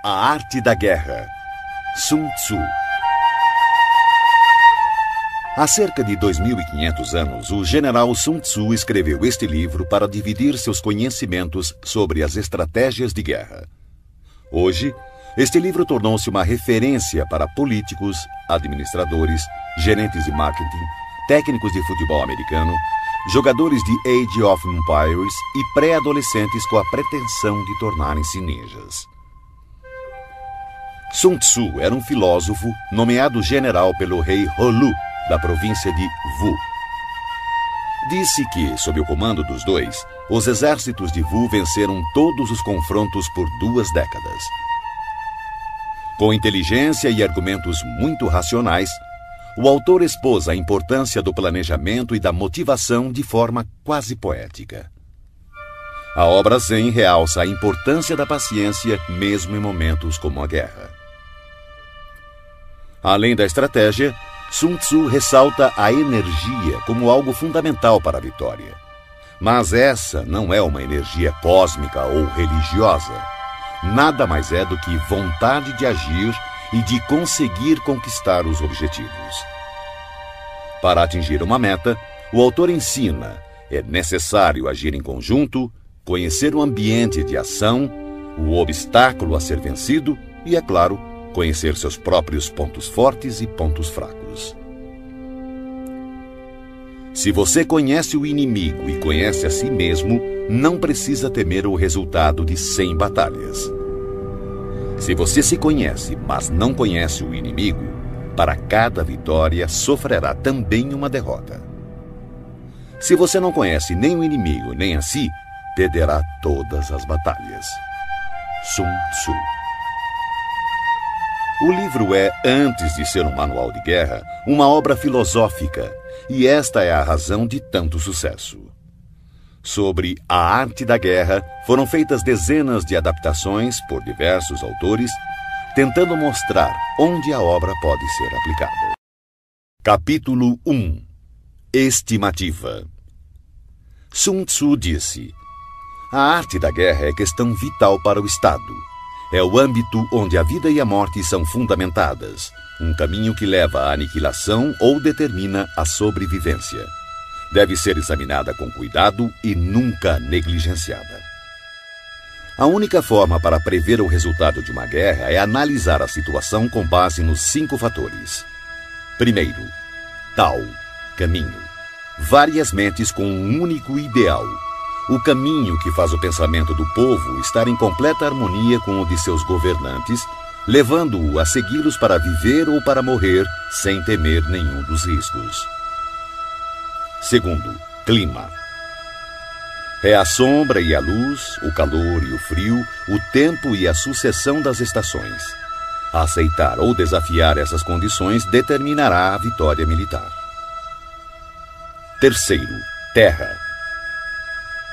A Arte da Guerra, Sun Tzu. Há cerca de 2.500 anos, o general Sun Tzu escreveu este livro para dividir seus conhecimentos sobre as estratégias de guerra. Hoje, este livro tornou-se uma referência para políticos, administradores, gerentes de marketing, técnicos de futebol americano, jogadores de Age of Empires e pré-adolescentes com a pretensão de tornarem-se ninjas. Sun Tzu era um filósofo nomeado general pelo rei Holu, da província de Wu. Disse que, sob o comando dos dois, os exércitos de Wu venceram todos os confrontos por 2 décadas. Com inteligência e argumentos muito racionais, o autor expôs a importância do planejamento e da motivação de forma quase poética. A obra Zen realça a importância da paciência mesmo em momentos como a guerra. Além da estratégia, Sun Tzu ressalta a energia como algo fundamental para a vitória. Mas essa não é uma energia cósmica ou religiosa. Nada mais é do que vontade de agir e de conseguir conquistar os objetivos. Para atingir uma meta, o autor ensina: é necessário agir em conjunto, conhecer o ambiente de ação, o obstáculo a ser vencido e, é claro, conhecer seus próprios pontos fortes e pontos fracos. Se você conhece o inimigo e conhece a si mesmo, não precisa temer o resultado de 100 batalhas. Se você se conhece, mas não conhece o inimigo, para cada vitória sofrerá também uma derrota. Se você não conhece nem o inimigo nem a si, perderá todas as batalhas. Sun Tzu. O livro é, antes de ser um manual de guerra, uma obra filosófica, e esta é a razão de tanto sucesso. Sobre a arte da guerra, foram feitas dezenas de adaptações por diversos autores, tentando mostrar onde a obra pode ser aplicada. Capítulo 1. Estimativa. Sun Tzu disse: a arte da guerra é questão vital para o Estado. É o âmbito onde a vida e a morte são fundamentadas, um caminho que leva à aniquilação ou determina a sobrevivência. Deve ser examinada com cuidado e nunca negligenciada. A única forma para prever o resultado de uma guerra é analisar a situação com base nos 5 fatores. Primeiro, Tao, caminho. Várias mentes com um único ideal. O caminho que faz o pensamento do povo estar em completa harmonia com o de seus governantes, levando-o a segui-los para viver ou para morrer sem temer nenhum dos riscos. Segundo, clima. É a sombra e a luz, o calor e o frio, o tempo e a sucessão das estações. Aceitar ou desafiar essas condições determinará a vitória militar. Terceiro, terra.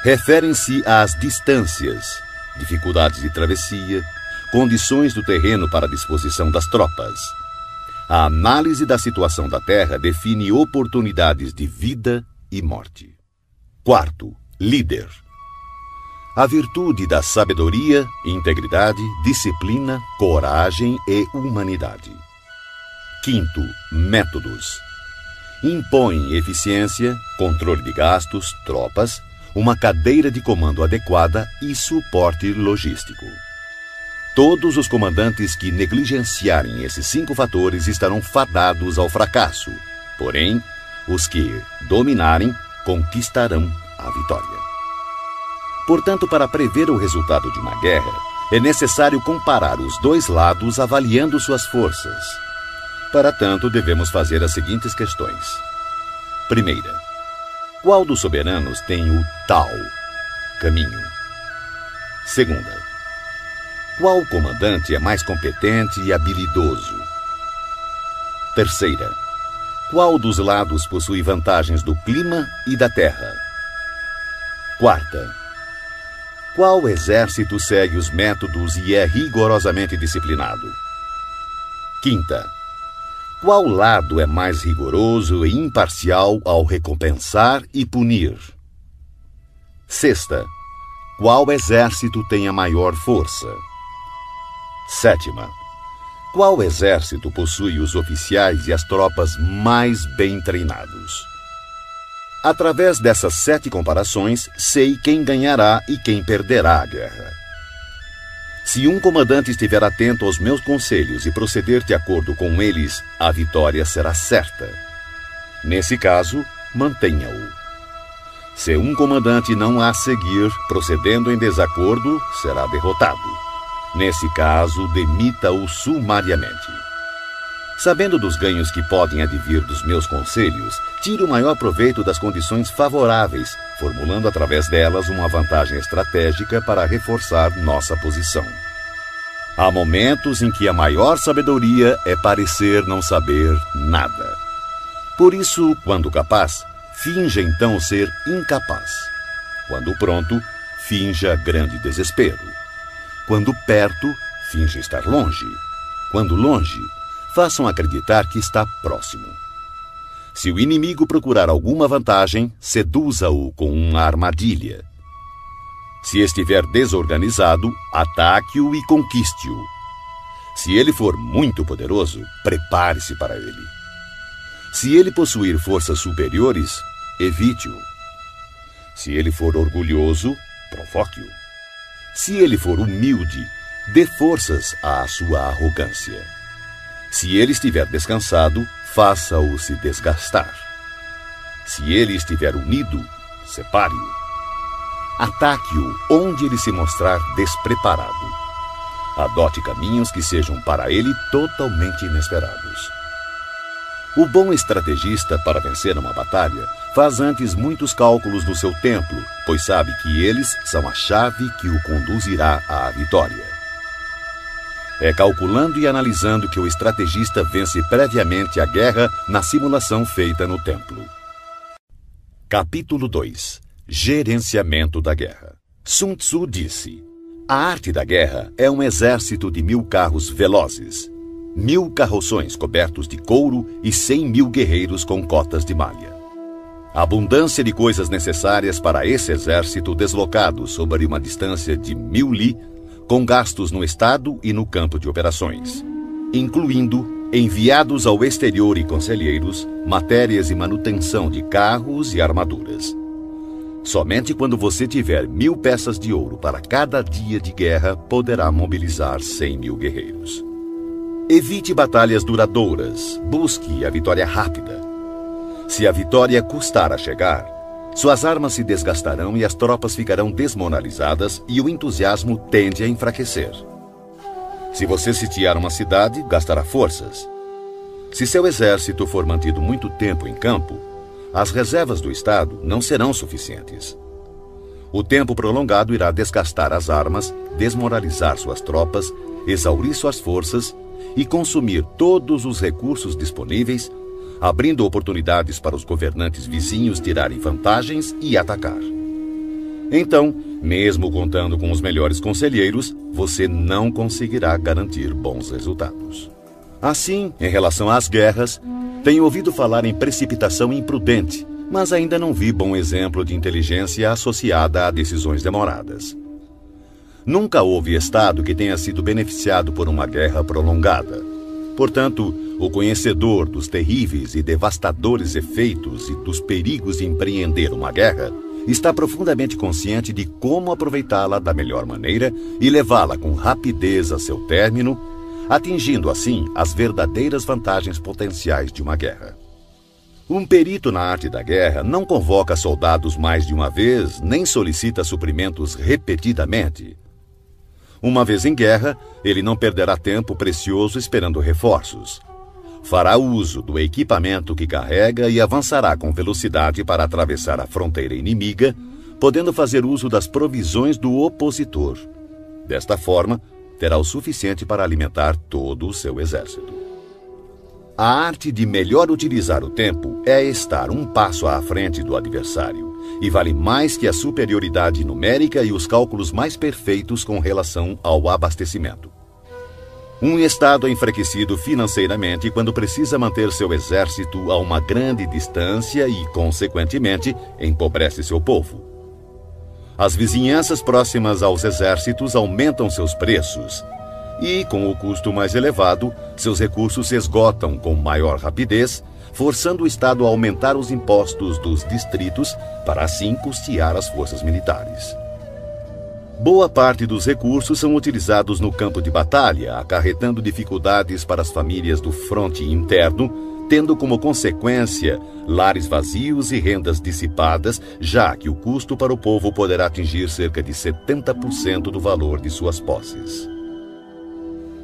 Referem-se às distâncias, dificuldades de travessia, condições do terreno para a disposição das tropas. A análise da situação da terra define oportunidades de vida e morte. Quarto, líder. A virtude da sabedoria, integridade, disciplina, coragem e humanidade. Quinto, métodos. Impõe eficiência, controle de gastos, tropas, uma cadeira de comando adequada e suporte logístico. Todos os comandantes que negligenciarem esses 5 fatores estarão fadados ao fracasso. Porém, os que dominarem conquistarão a vitória. Portanto, para prever o resultado de uma guerra, é necessário comparar os 2 lados avaliando suas forças. Para tanto, devemos fazer as seguintes questões. Primeira, qual dos soberanos tem o Tao, caminho? Segunda, qual comandante é mais competente e habilidoso? Terceira, qual dos lados possui vantagens do clima e da terra? Quarta, qual exército segue os métodos e é rigorosamente disciplinado? Quinta, qual lado é mais rigoroso e imparcial ao recompensar e punir? Sexta, qual exército tem a maior força? Sétima. Qual exército possui os oficiais e as tropas mais bem treinados? Através dessas 7 comparações, sei quem ganhará e quem perderá a guerra. Se um comandante estiver atento aos meus conselhos e proceder de acordo com eles, a vitória será certa. Nesse caso, mantenha-o. Se um comandante não a seguir, procedendo em desacordo, será derrotado. Nesse caso, demita-o sumariamente. Sabendo dos ganhos que podem advir dos meus conselhos, tire o maior proveito das condições favoráveis, formulando através delas uma vantagem estratégica para reforçar nossa posição. Há momentos em que a maior sabedoria é parecer não saber nada. Por isso, quando capaz, finja então ser incapaz. Quando pronto, finja grande desespero. Quando perto, finja estar longe. Quando longe, façam acreditar que está próximo. Se o inimigo procurar alguma vantagem, seduza-o com uma armadilha. Se estiver desorganizado, ataque-o e conquiste-o. Se ele for muito poderoso, prepare-se para ele. Se ele possuir forças superiores, evite-o. Se ele for orgulhoso, provoque-o. Se ele for humilde, dê forças à sua arrogância. Se ele estiver descansado, faça-o se desgastar. Se ele estiver unido, separe-o. Ataque-o onde ele se mostrar despreparado. Adote caminhos que sejam para ele totalmente inesperados. O bom estrategista, para vencer uma batalha, faz antes muitos cálculos no seu templo, pois sabe que eles são a chave que o conduzirá à vitória. É calculando e analisando que o estrategista vence previamente a guerra na simulação feita no templo. Capítulo 2. Gerenciamento da guerra. Sun Tzu disse: a arte da guerra é um exército de 1000 carros velozes, 1000 carroções cobertos de couro e 100.000 guerreiros com cotas de malha. A abundância de coisas necessárias para esse exército deslocado sobre uma distância de 1000 li, com gastos no estado e no campo de operações, incluindo enviados ao exterior e conselheiros, matérias e manutenção de carros e armaduras. Somente quando você tiver 1000 peças de ouro para cada dia de guerra, poderá mobilizar 100.000 guerreiros. Evite batalhas duradouras, busque a vitória rápida. Se a vitória custar a chegar, suas armas se desgastarão e as tropas ficarão desmoralizadas e o entusiasmo tende a enfraquecer. Se você sitiar uma cidade, gastará forças. Se seu exército for mantido muito tempo em campo, as reservas do Estado não serão suficientes. O tempo prolongado irá desgastar as armas, desmoralizar suas tropas, exaurir suas forças e consumir todos os recursos disponíveis, abrindo oportunidades para os governantes vizinhos tirarem vantagens e atacar. Então, mesmo contando com os melhores conselheiros, você não conseguirá garantir bons resultados. Assim, em relação às guerras, tenho ouvido falar em precipitação imprudente, mas ainda não vi bom exemplo de inteligência associada a decisões demoradas. Nunca houve Estado que tenha sido beneficiado por uma guerra prolongada. Portanto, o conhecedor dos terríveis e devastadores efeitos e dos perigos de empreender uma guerra está profundamente consciente de como aproveitá-la da melhor maneira e levá-la com rapidez a seu término, atingindo assim as verdadeiras vantagens potenciais de uma guerra. Um perito na arte da guerra não convoca soldados mais de uma vez, nem solicita suprimentos repetidamente. Uma vez em guerra, ele não perderá tempo precioso esperando reforços. Fará uso do equipamento que carrega e avançará com velocidade para atravessar a fronteira inimiga, podendo fazer uso das provisões do opositor. Desta forma, terá o suficiente para alimentar todo o seu exército. A arte de melhor utilizar o tempo é estar um passo à frente do adversário, e vale mais que a superioridade numérica e os cálculos mais perfeitos com relação ao abastecimento. Um Estado é enfraquecido financeiramente quando precisa manter seu exército a uma grande distância e, consequentemente, empobrece seu povo. As vizinhanças próximas aos exércitos aumentam seus preços, E, com o custo mais elevado, seus recursos se esgotam com maior rapidez, forçando o Estado a aumentar os impostos dos distritos para assim custear as forças militares. Boa parte dos recursos são utilizados no campo de batalha, acarretando dificuldades para as famílias do fronte interno, tendo como consequência lares vazios e rendas dissipadas, já que o custo para o povo poderá atingir cerca de 70% do valor de suas posses.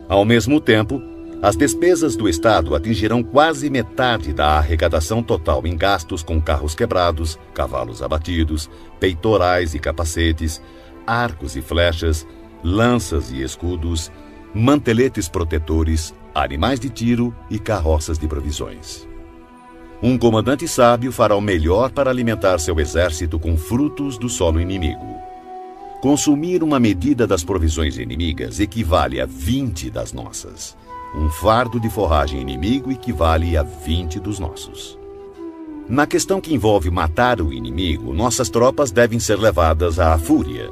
Ao mesmo tempo, as despesas do Estado atingirão quase metade da arrecadação total em gastos com carros quebrados, cavalos abatidos, peitorais e capacetes, arcos e flechas, lanças e escudos, manteletes protetores, animais de tiro e carroças de provisões. Um comandante sábio fará o melhor para alimentar seu exército com frutos do solo inimigo. Consumir uma medida das provisões inimigas equivale a 20 das nossas. Um fardo de forragem inimigo equivale a 20 dos nossos. Na questão que envolve matar o inimigo, nossas tropas devem ser levadas à fúria.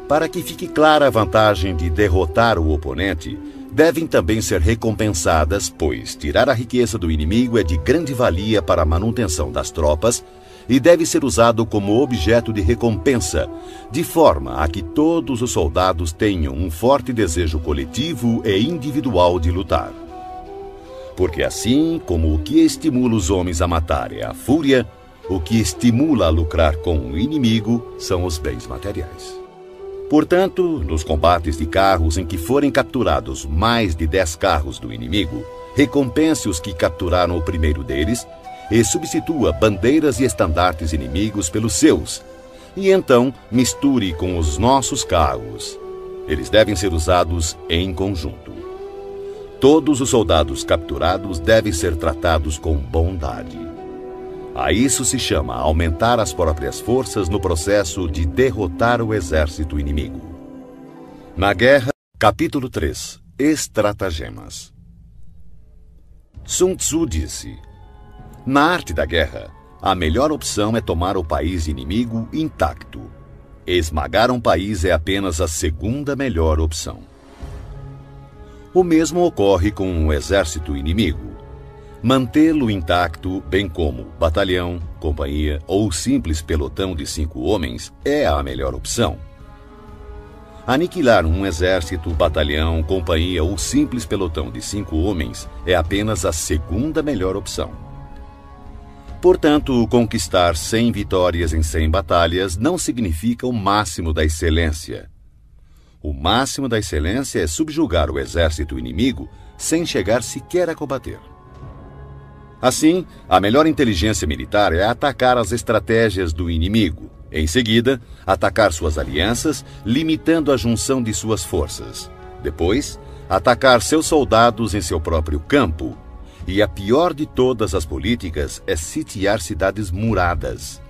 Para que fique clara a vantagem de derrotar o oponente, devem também ser recompensadas, pois tirar a riqueza do inimigo é de grande valia para a manutenção das tropas e deve ser usado como objeto de recompensa, de forma a que todos os soldados tenham um forte desejo coletivo e individual de lutar. Porque assim como o que estimula os homens a matar é a fúria, o que estimula a lucrar com o inimigo são os bens materiais. Portanto, nos combates de carros em que forem capturados mais de 10 carros do inimigo, recompense os que capturaram o primeiro deles e substitua bandeiras e estandartes inimigos pelos seus, e então misture com os nossos carros. Eles devem ser usados em conjunto. Todos os soldados capturados devem ser tratados com bondade. A isso se chama aumentar as próprias forças no processo de derrotar o exército inimigo. Na guerra, capítulo 3. Estratagemas. Sun Tzu disse: na arte da guerra, a melhor opção é tomar o país inimigo intacto. Esmagar um país é apenas a segunda melhor opção. O mesmo ocorre com um exército inimigo. Mantê-lo intacto, bem como batalhão, companhia ou simples pelotão de 5 homens, é a melhor opção. Aniquilar um exército, batalhão, companhia ou simples pelotão de 5 homens é apenas a segunda melhor opção. Portanto, conquistar 100 vitórias em 100 batalhas não significa o máximo da excelência. O máximo da excelência é subjugar o exército inimigo sem chegar sequer a combater. Assim, a melhor inteligência militar é atacar as estratégias do inimigo. Em seguida, atacar suas alianças, limitando a junção de suas forças. Depois, atacar seus soldados em seu próprio campo. E a pior de todas as políticas é sitiar cidades muradas.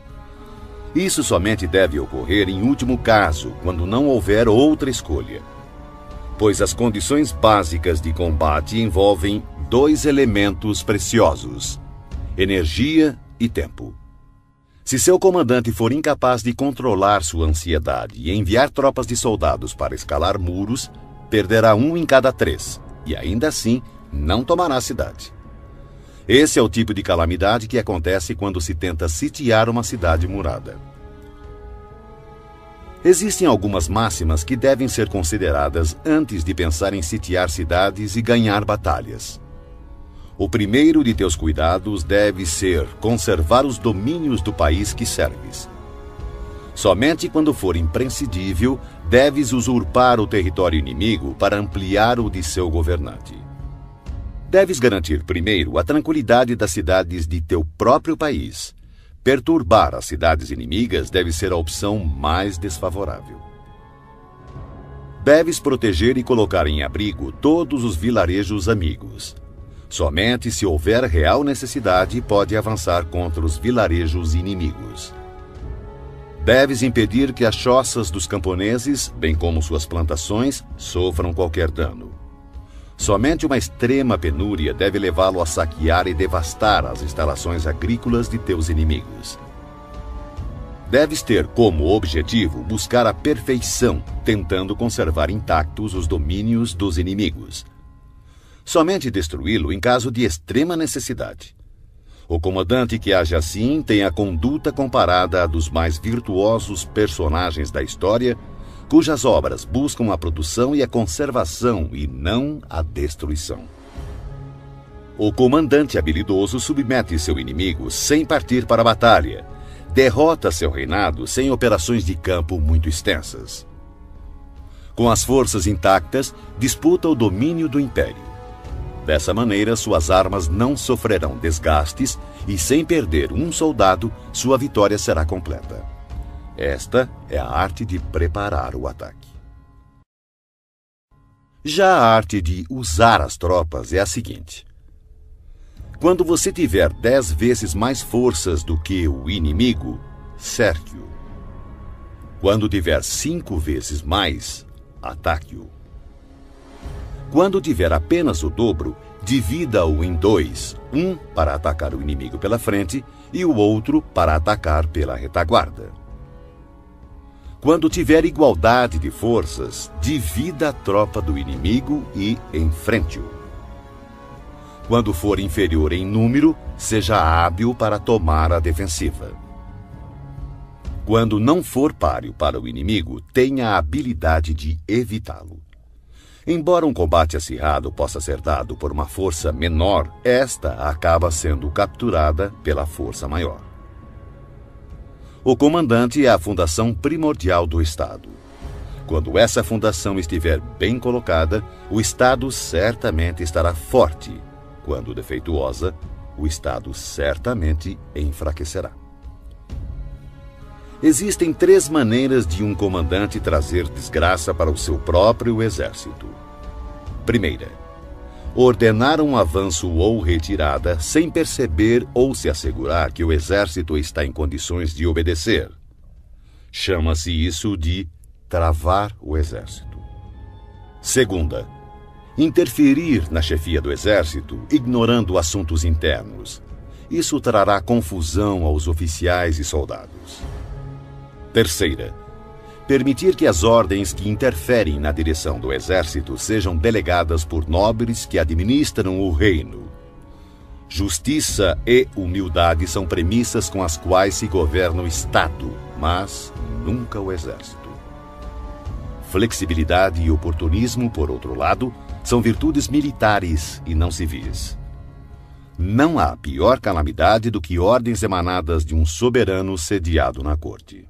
Isso somente deve ocorrer em último caso, quando não houver outra escolha. Pois as condições básicas de combate envolvem 2 elementos preciosos: energia e tempo. Se seu comandante for incapaz de controlar sua ansiedade e enviar tropas de soldados para escalar muros, perderá 1 em cada 3, e ainda assim não tomará a cidade. Esse é o tipo de calamidade que acontece quando se tenta sitiar uma cidade murada. Existem algumas máximas que devem ser consideradas antes de pensar em sitiar cidades e ganhar batalhas. O primeiro de teus cuidados deve ser conservar os domínios do país que serves. Somente quando for imprescindível, deves usurpar o território inimigo para ampliar o de seu governante. Deves garantir primeiro a tranquilidade das cidades de teu próprio país. Perturbar as cidades inimigas deve ser a opção mais desfavorável. Deves proteger e colocar em abrigo todos os vilarejos amigos. Somente se houver real necessidade, pode avançar contra os vilarejos inimigos. Deves impedir que as choças dos camponeses, bem como suas plantações, sofram qualquer dano. Somente uma extrema penúria deve levá-lo a saquear e devastar as instalações agrícolas de teus inimigos. deves ter como objetivo buscar a perfeição, tentando conservar intactos os domínios dos inimigos. Somente destruí-lo em caso de extrema necessidade. O comandante que age assim tem a conduta comparada à dos mais virtuosos personagens da história, cujas obras buscam a produção e a conservação e não a destruição. O comandante habilidoso submete seu inimigo sem partir para a batalha, derrota seu reinado sem operações de campo muito extensas. Com as forças intactas, disputa o domínio do império. Dessa maneira, suas armas não sofrerão desgastes e, sem perder um soldado, sua vitória será completa. Esta é a arte de preparar o ataque. Já a arte de usar as tropas é a seguinte: quando você tiver 10 vezes mais forças do que o inimigo, cerque-o. Quando tiver 5 vezes mais, ataque-o. Quando tiver apenas o dobro, divida-o em 2, um para atacar o inimigo pela frente e o outro para atacar pela retaguarda. Quando tiver igualdade de forças, divida a tropa do inimigo e enfrente-o. Quando for inferior em número, seja hábil para tomar a defensiva. Quando não for páreo para o inimigo, tenha a habilidade de evitá-lo. Embora um combate acirrado possa ser dado por uma força menor, esta acaba sendo capturada pela força maior. O comandante é a fundação primordial do Estado. Quando essa fundação estiver bem colocada, o Estado certamente estará forte. Quando defeituosa, o Estado certamente enfraquecerá. Existem 3 maneiras de um comandante trazer desgraça para o seu próprio exército. Primeira, ordenar um avanço ou retirada sem perceber ou se assegurar que o exército está em condições de obedecer. Chama-se isso de travar o exército. Segunda, interferir na chefia do exército, ignorando assuntos internos. Isso trará confusão aos oficiais e soldados. Terceira, permitir que as ordens que interferem na direção do exército sejam delegadas por nobres que administram o reino. Justiça e humildade são premissas com as quais se governa o Estado, mas nunca o exército. Flexibilidade e oportunismo, por outro lado, são virtudes militares e não civis. Não há pior calamidade do que ordens emanadas de um soberano sediado na corte.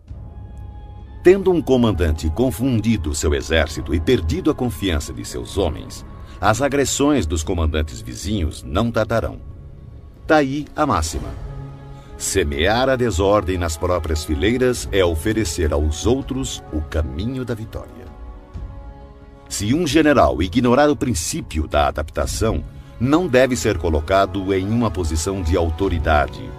Tendo um comandante confundido seu exército e perdido a confiança de seus homens, as agressões dos comandantes vizinhos não tardarão. Daí a máxima: semear a desordem nas próprias fileiras é oferecer aos outros o caminho da vitória. Se um general ignorar o princípio da adaptação, não deve ser colocado em uma posição de autoridade.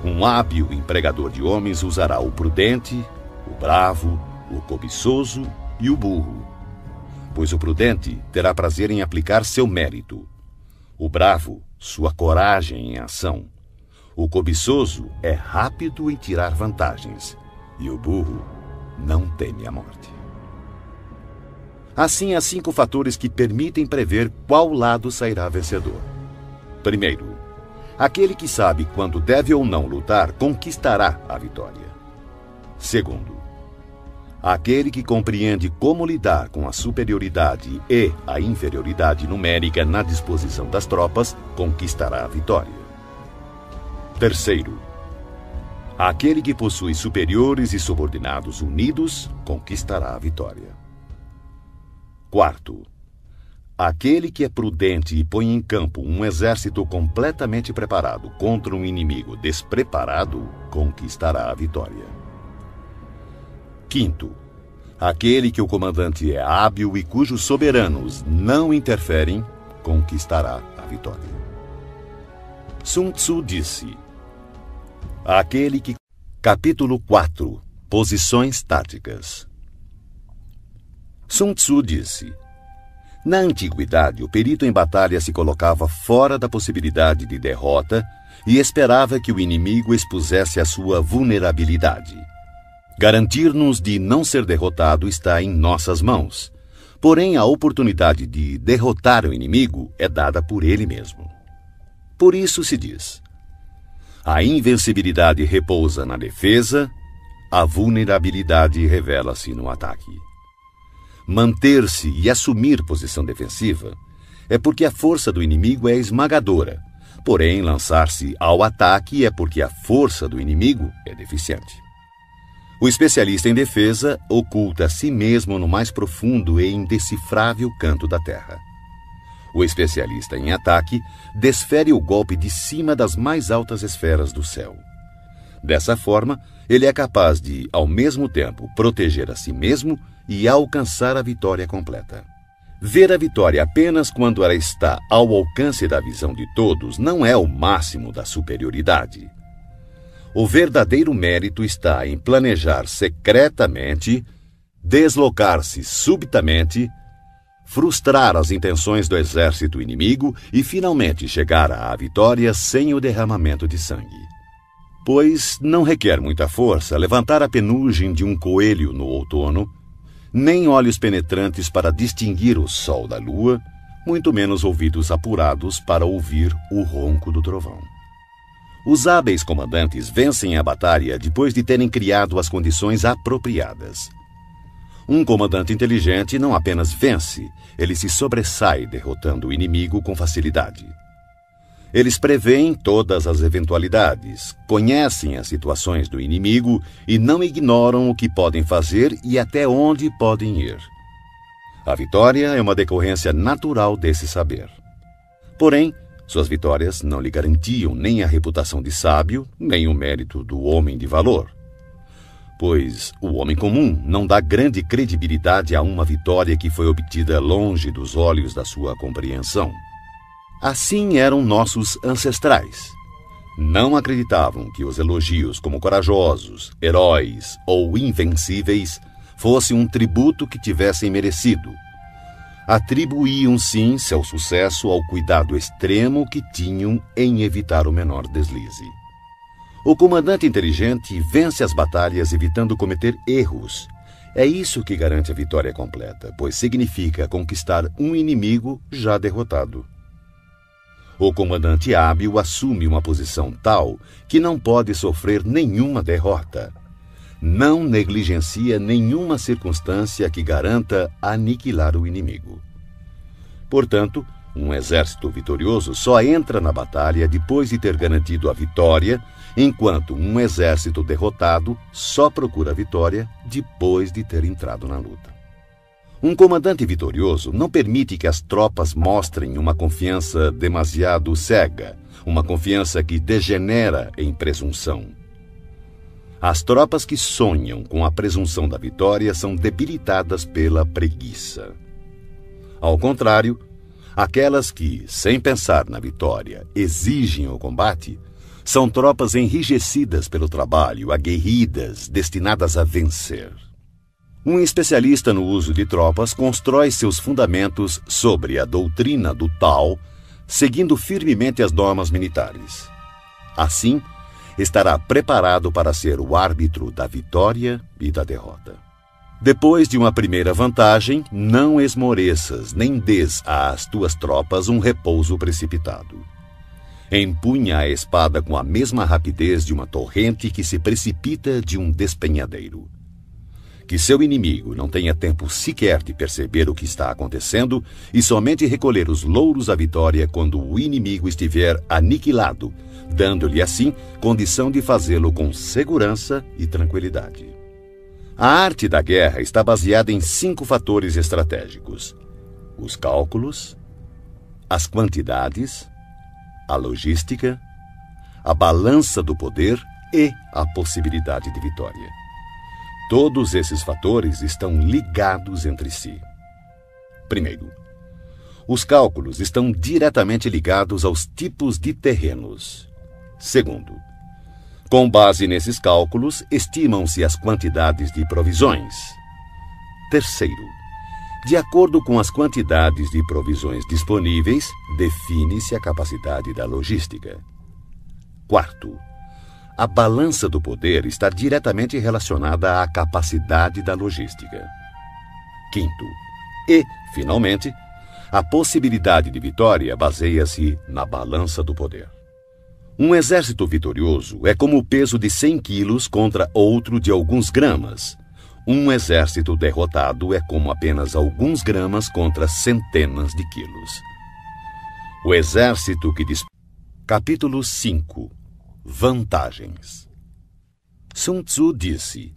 Um hábil empregador de homens usará o prudente, o bravo, o cobiçoso e o burro. Pois o prudente terá prazer em aplicar seu mérito. O bravo, sua coragem em ação. O cobiçoso é rápido em tirar vantagens. E o burro não teme a morte. Assim, há 5 fatores que permitem prever qual lado sairá vencedor. Primeiro, aquele que sabe quando deve ou não lutar conquistará a vitória. Segundo, aquele que compreende como lidar com a superioridade e a inferioridade numérica na disposição das tropas conquistará a vitória. Terceiro, aquele que possui superiores e subordinados unidos conquistará a vitória. Quarto, aquele que é prudente e põe em campo um exército completamente preparado contra um inimigo despreparado conquistará a vitória. Quinto, aquele que o comandante é hábil e cujos soberanos não interferem, conquistará a vitória. Sun Tzu disse: aquele que... Capítulo 4. Posições táticas. Sun Tzu disse: na antiguidade, o perito em batalha se colocava fora da possibilidade de derrota e esperava que o inimigo expusesse a sua vulnerabilidade. Garantir-nos de não ser derrotado está em nossas mãos. Porém, a oportunidade de derrotar o inimigo é dada por ele mesmo. Por isso se diz: a invencibilidade repousa na defesa, a vulnerabilidade revela-se no ataque. Manter-se e assumir posição defensiva é porque a força do inimigo é esmagadora, porém lançar-se ao ataque é porque a força do inimigo é deficiente. O especialista em defesa oculta a si mesmo no mais profundo e indecifrável canto da terra. O especialista em ataque desfere o golpe de cima das mais altas esferas do céu. Dessa forma, ele é capaz de, ao mesmo tempo, proteger a si mesmo e alcançar a vitória completa. Ver a vitória apenas quando ela está ao alcance da visão de todos não é o máximo da superioridade. O verdadeiro mérito está em planejar secretamente, deslocar-se subitamente, frustrar as intenções do exército inimigo e finalmente chegar à vitória sem o derramamento de sangue. Pois não requer muita força levantar a penugem de um coelho no outono, nem olhos penetrantes para distinguir o sol da lua, muito menos ouvidos apurados para ouvir o ronco do trovão. Os hábeis comandantes vencem a batalha depois de terem criado as condições apropriadas. Um comandante inteligente não apenas vence, ele se sobressai derrotando o inimigo com facilidade. Eles preveem todas as eventualidades, conhecem as situações do inimigo e não ignoram o que podem fazer e até onde podem ir. A vitória é uma decorrência natural desse saber. Porém, suas vitórias não lhe garantiam nem a reputação de sábio, nem o mérito do homem de valor. Pois o homem comum não dá grande credibilidade a uma vitória que foi obtida longe dos olhos da sua compreensão. Assim eram nossos ancestrais. Não acreditavam que os elogios como corajosos, heróis ou invencíveis fosse um tributo que tivessem merecido. Atribuíam sim seu sucesso ao cuidado extremo que tinham em evitar o menor deslize. O comandante inteligente vence as batalhas evitando cometer erros. É isso que garante a vitória completa, pois significa conquistar um inimigo já derrotado. O comandante hábil assume uma posição tal que não pode sofrer nenhuma derrota. Não negligencia nenhuma circunstância que garanta aniquilar o inimigo. Portanto, um exército vitorioso só entra na batalha depois de ter garantido a vitória, enquanto um exército derrotado só procura a vitória depois de ter entrado na luta. Um comandante vitorioso não permite que as tropas mostrem uma confiança demasiado cega, uma confiança que degenera em presunção. As tropas que sonham com a presunção da vitória são debilitadas pela preguiça. Ao contrário, aquelas que, sem pensar na vitória, exigem o combate, são tropas enrijecidas pelo trabalho, aguerridas, destinadas a vencer. Um especialista no uso de tropas constrói seus fundamentos sobre a doutrina do Tao, seguindo firmemente as normas militares. Assim, estará preparado para ser o árbitro da vitória e da derrota. Depois de uma primeira vantagem, não esmoreças nem dês às tuas tropas um repouso precipitado. Empunha a espada com a mesma rapidez de uma torrente que se precipita de um despenhadeiro. Que seu inimigo não tenha tempo sequer de perceber o que está acontecendo e somente recolher os louros da vitória quando o inimigo estiver aniquilado, dando-lhe assim condição de fazê-lo com segurança e tranquilidade. A arte da guerra está baseada em 5 fatores estratégicos: os cálculos, as quantidades, a logística, a balança do poder e a possibilidade de vitória. Todos esses fatores estão ligados entre si. Primeiro, os cálculos estão diretamente ligados aos tipos de terrenos. Segundo, com base nesses cálculos, estimam-se as quantidades de provisões. Terceiro, de acordo com as quantidades de provisões disponíveis, define-se a capacidade da logística. Quarto, A balança do poder está diretamente relacionada à capacidade da logística. Quinto, e, finalmente, a possibilidade de vitória baseia-se na balança do poder. Um exército vitorioso é como o peso de 100 quilos contra outro de alguns gramas. Um exército derrotado é como apenas alguns gramas contra centenas de quilos. O exército que Capítulo 5. Vantagens. Sun Tzu disse: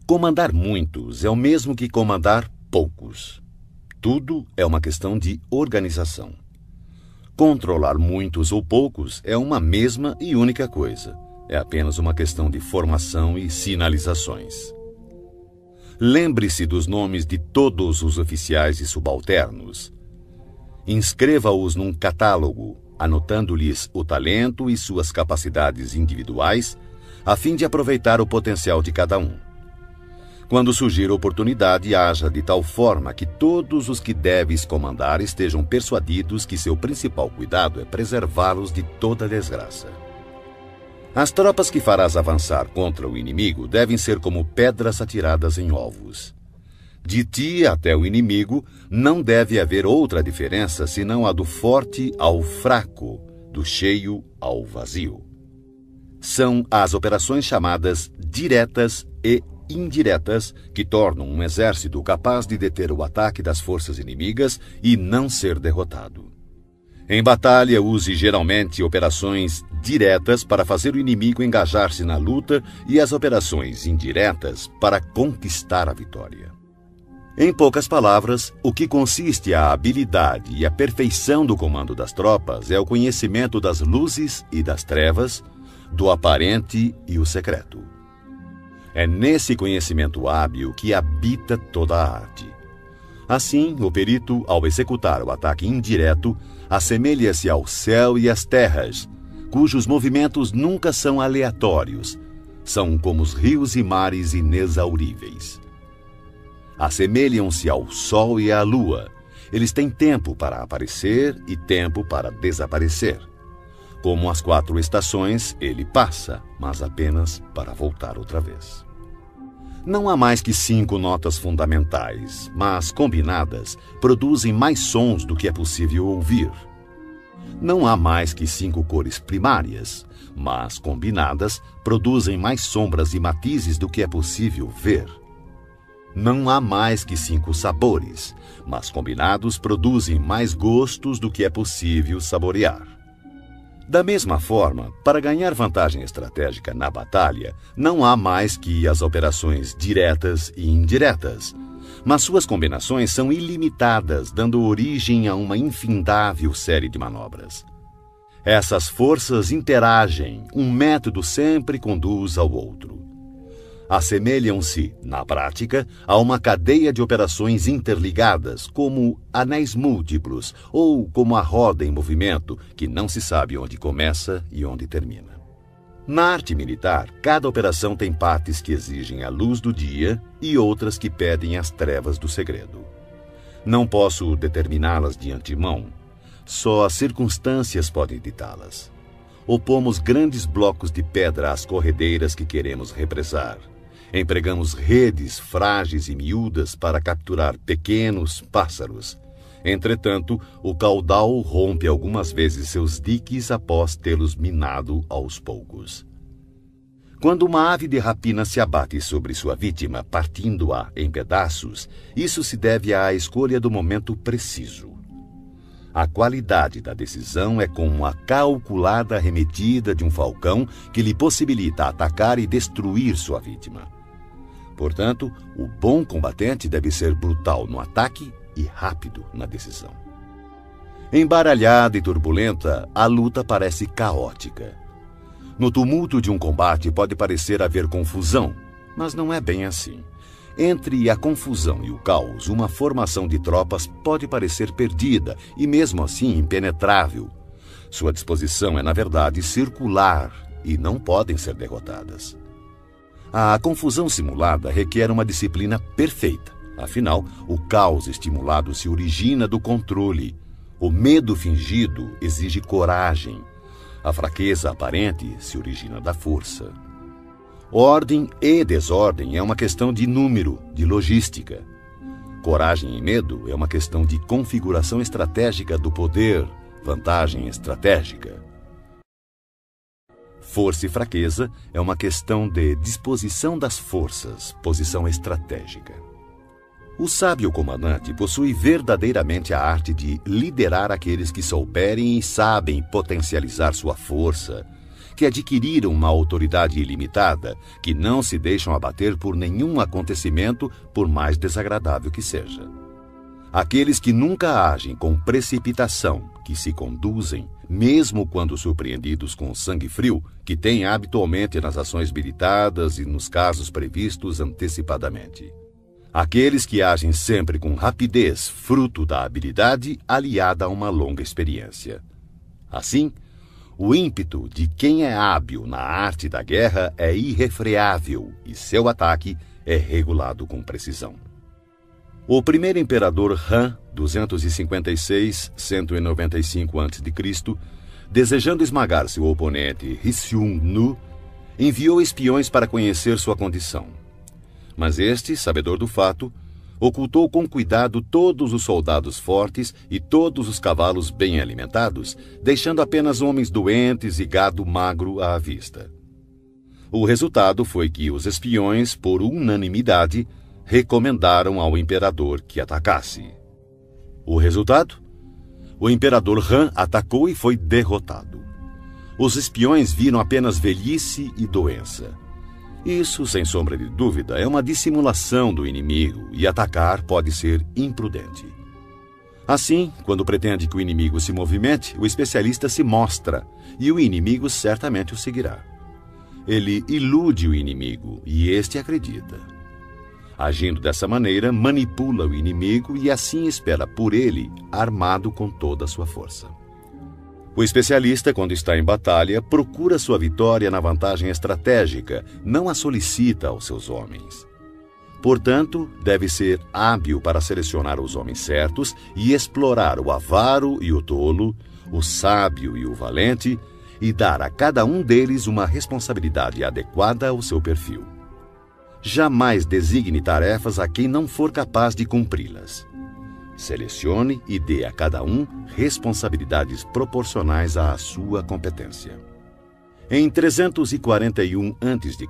comandar muitos é o mesmo que comandar poucos. Tudo é uma questão de organização. Controlar muitos ou poucos é uma mesma e única coisa. É apenas uma questão de formação e sinalizações. Lembre-se dos nomes de todos os oficiais e subalternos. Inscreva-os num catálogo, anotando-lhes o talento e suas capacidades individuais, a fim de aproveitar o potencial de cada um. Quando surgir oportunidade, haja de tal forma que todos os que deves comandar estejam persuadidos que seu principal cuidado é preservá-los de toda desgraça. As tropas que farás avançar contra o inimigo devem ser como pedras atiradas em ovos. De ti até o inimigo não deve haver outra diferença senão a do forte ao fraco, do cheio ao vazio. São as operações chamadas diretas e indiretas que tornam um exército capaz de deter o ataque das forças inimigas e não ser derrotado. Em batalha, use geralmente operações diretas para fazer o inimigo engajar-se na luta e as operações indiretas para conquistar a vitória. Em poucas palavras, o que consiste a habilidade e a perfeição do comando das tropas é o conhecimento das luzes e das trevas, do aparente e o secreto. É nesse conhecimento hábil que habita toda a arte. Assim, o perito, ao executar o ataque indireto, assemelha-se ao céu e às terras, cujos movimentos nunca são aleatórios, são como os rios e mares inexauríveis. Assemelham-se ao sol e à lua. Eles têm tempo para aparecer e tempo para desaparecer. Como as 4 estações, ele passa, mas apenas para voltar outra vez. Não há mais que 5 notas fundamentais, mas, combinadas, produzem mais sons do que é possível ouvir. Não há mais que 5 cores primárias, mas, combinadas, produzem mais sombras e matizes do que é possível ver. Não há mais que 5 sabores, mas, combinados, produzem mais gostos do que é possível saborear. Da mesma forma, para ganhar vantagem estratégica na batalha, não há mais que as operações diretas e indiretas, mas suas combinações são ilimitadas, dando origem a uma infindável série de manobras. Essas forças interagem, um método sempre conduz ao outro. Assemelham-se, na prática, a uma cadeia de operações interligadas, como anéis múltiplos ou como a roda em movimento, que não se sabe onde começa e onde termina. Na arte militar, cada operação tem partes que exigem a luz do dia e outras que pedem as trevas do segredo. Não posso determiná-las de antemão, só as circunstâncias podem ditá-las. Opomos grandes blocos de pedra às corredeiras que queremos represar. Empregamos redes frágeis e miúdas para capturar pequenos pássaros. Entretanto, o caudal rompe algumas vezes seus diques após tê-los minado aos poucos. Quando uma ave de rapina se abate sobre sua vítima, partindo-a em pedaços, isso se deve à escolha do momento preciso. A qualidade da decisão é como a calculada arremetida de um falcão que lhe possibilita atacar e destruir sua vítima. Portanto, o bom combatente deve ser brutal no ataque e rápido na decisão. Embaralhada e turbulenta, a luta parece caótica. No tumulto de um combate pode parecer haver confusão, mas não é bem assim. Entre a confusão e o caos, uma formação de tropas pode parecer perdida e mesmo assim impenetrável. Sua disposição é, na verdade, circular e não podem ser derrotadas. A confusão simulada requer uma disciplina perfeita. Afinal, o caos estimulado se origina do controle. O medo fingido exige coragem. A fraqueza aparente se origina da força. Ordem e desordem é uma questão de número, de logística. Coragem e medo é uma questão de configuração estratégica do poder, vantagem estratégica. Força e fraqueza é uma questão de disposição das forças, posição estratégica. O sábio comandante possui verdadeiramente a arte de liderar aqueles que souberem e sabem potencializar sua força, que adquiriram uma autoridade ilimitada, que não se deixam abater por nenhum acontecimento, por mais desagradável que seja. Aqueles que nunca agem com precipitação, que se conduzem, mesmo quando surpreendidos com sangue frio, que têm habitualmente nas ações meditadas e nos casos previstos antecipadamente. Aqueles que agem sempre com rapidez, fruto da habilidade aliada a uma longa experiência. Assim, o ímpeto de quem é hábil na arte da guerra é irrefreável e seu ataque é regulado com precisão. O primeiro imperador Han, 256-195 a.C., desejando esmagar seu oponente Rissung-nu, enviou espiões para conhecer sua condição. Mas este, sabedor do fato, ocultou com cuidado todos os soldados fortes e todos os cavalos bem alimentados, deixando apenas homens doentes e gado magro à vista. O resultado foi que os espiões, por unanimidade, recomendaram ao imperador que atacasse. O resultado? O imperador Han atacou e foi derrotado. Os espiões viram apenas velhice e doença. Isso, sem sombra de dúvida, é uma dissimulação do inimigo e atacar pode ser imprudente. Assim, quando pretende que o inimigo se movimente, o especialista se mostra e o inimigo certamente o seguirá. Ele ilude o inimigo e este acredita. Agindo dessa maneira, manipula o inimigo e assim espera por ele, armado com toda a sua força. O especialista, quando está em batalha, procura sua vitória na vantagem estratégica, não a solicita aos seus homens. Portanto, deve ser hábil para selecionar os homens certos e explorar o avaro e o tolo, o sábio e o valente, e dar a cada um deles uma responsabilidade adequada ao seu perfil. Jamais designe tarefas a quem não for capaz de cumpri-las. Selecione e dê a cada um responsabilidades proporcionais à sua competência. Em 341 a.C.,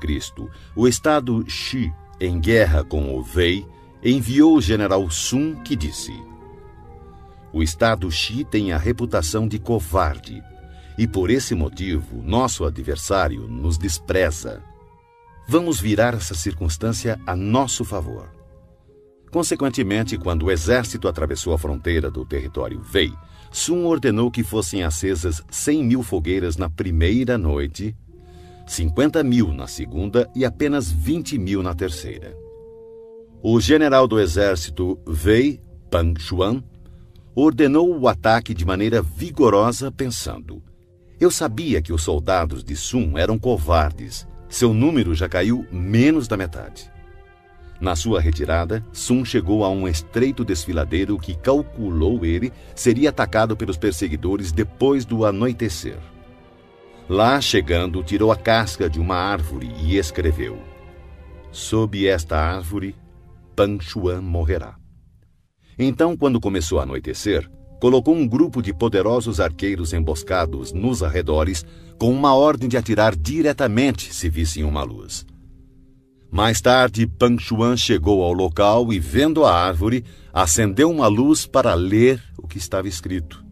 o estado Xi, em guerra com o Wei, enviou o general Sun, que disse: "O estado Xi tem a reputação de covarde, e por esse motivo nosso adversário nos despreza. Vamos virar essa circunstância a nosso favor." Consequentemente, quando o exército atravessou a fronteira do território Wei, Sun ordenou que fossem acesas 100.000 fogueiras na primeira noite, 50.000 na segunda e apenas 20.000 na terceira. O general do exército Wei, Pang Xuan, ordenou o ataque de maneira vigorosa, pensando: "Eu sabia que os soldados de Sun eram covardes. Seu número já caiu menos da metade." Na sua retirada, Sun chegou a um estreito desfiladeiro que, calculou ele, seria atacado pelos perseguidores depois do anoitecer. Lá, chegando, tirou a casca de uma árvore e escreveu: "Sob esta árvore, Pang Xuan morrerá." Então, quando começou a anoitecer, colocou um grupo de poderosos arqueiros emboscados nos arredores, com uma ordem de atirar diretamente se vissem uma luz. Mais tarde, Pang Xuan chegou ao local e, vendo a árvore, acendeu uma luz para ler o que estava escrito.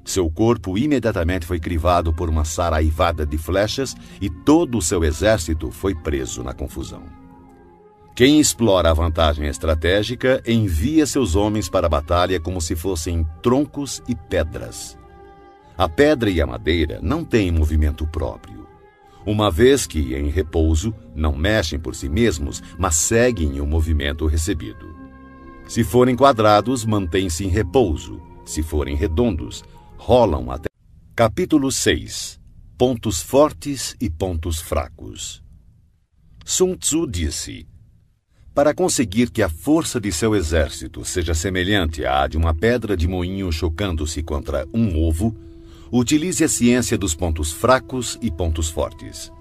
Seu corpo imediatamente foi crivado por uma saraivada de flechas e todo o seu exército foi preso na confusão. Quem explora a vantagem estratégica envia seus homens para a batalha como se fossem troncos e pedras. A pedra e a madeira não têm movimento próprio, uma vez que, em repouso, não mexem por si mesmos, mas seguem o movimento recebido. Se forem quadrados, mantêm-se em repouso. Se forem redondos, rolam até... Capítulo 6. Pontos fortes e pontos fracos. Sun Tzu disse: "Para conseguir que a força de seu exército seja semelhante à de uma pedra de moinho chocando-se contra um ovo, utilize a ciência dos pontos fracos e pontos fortes.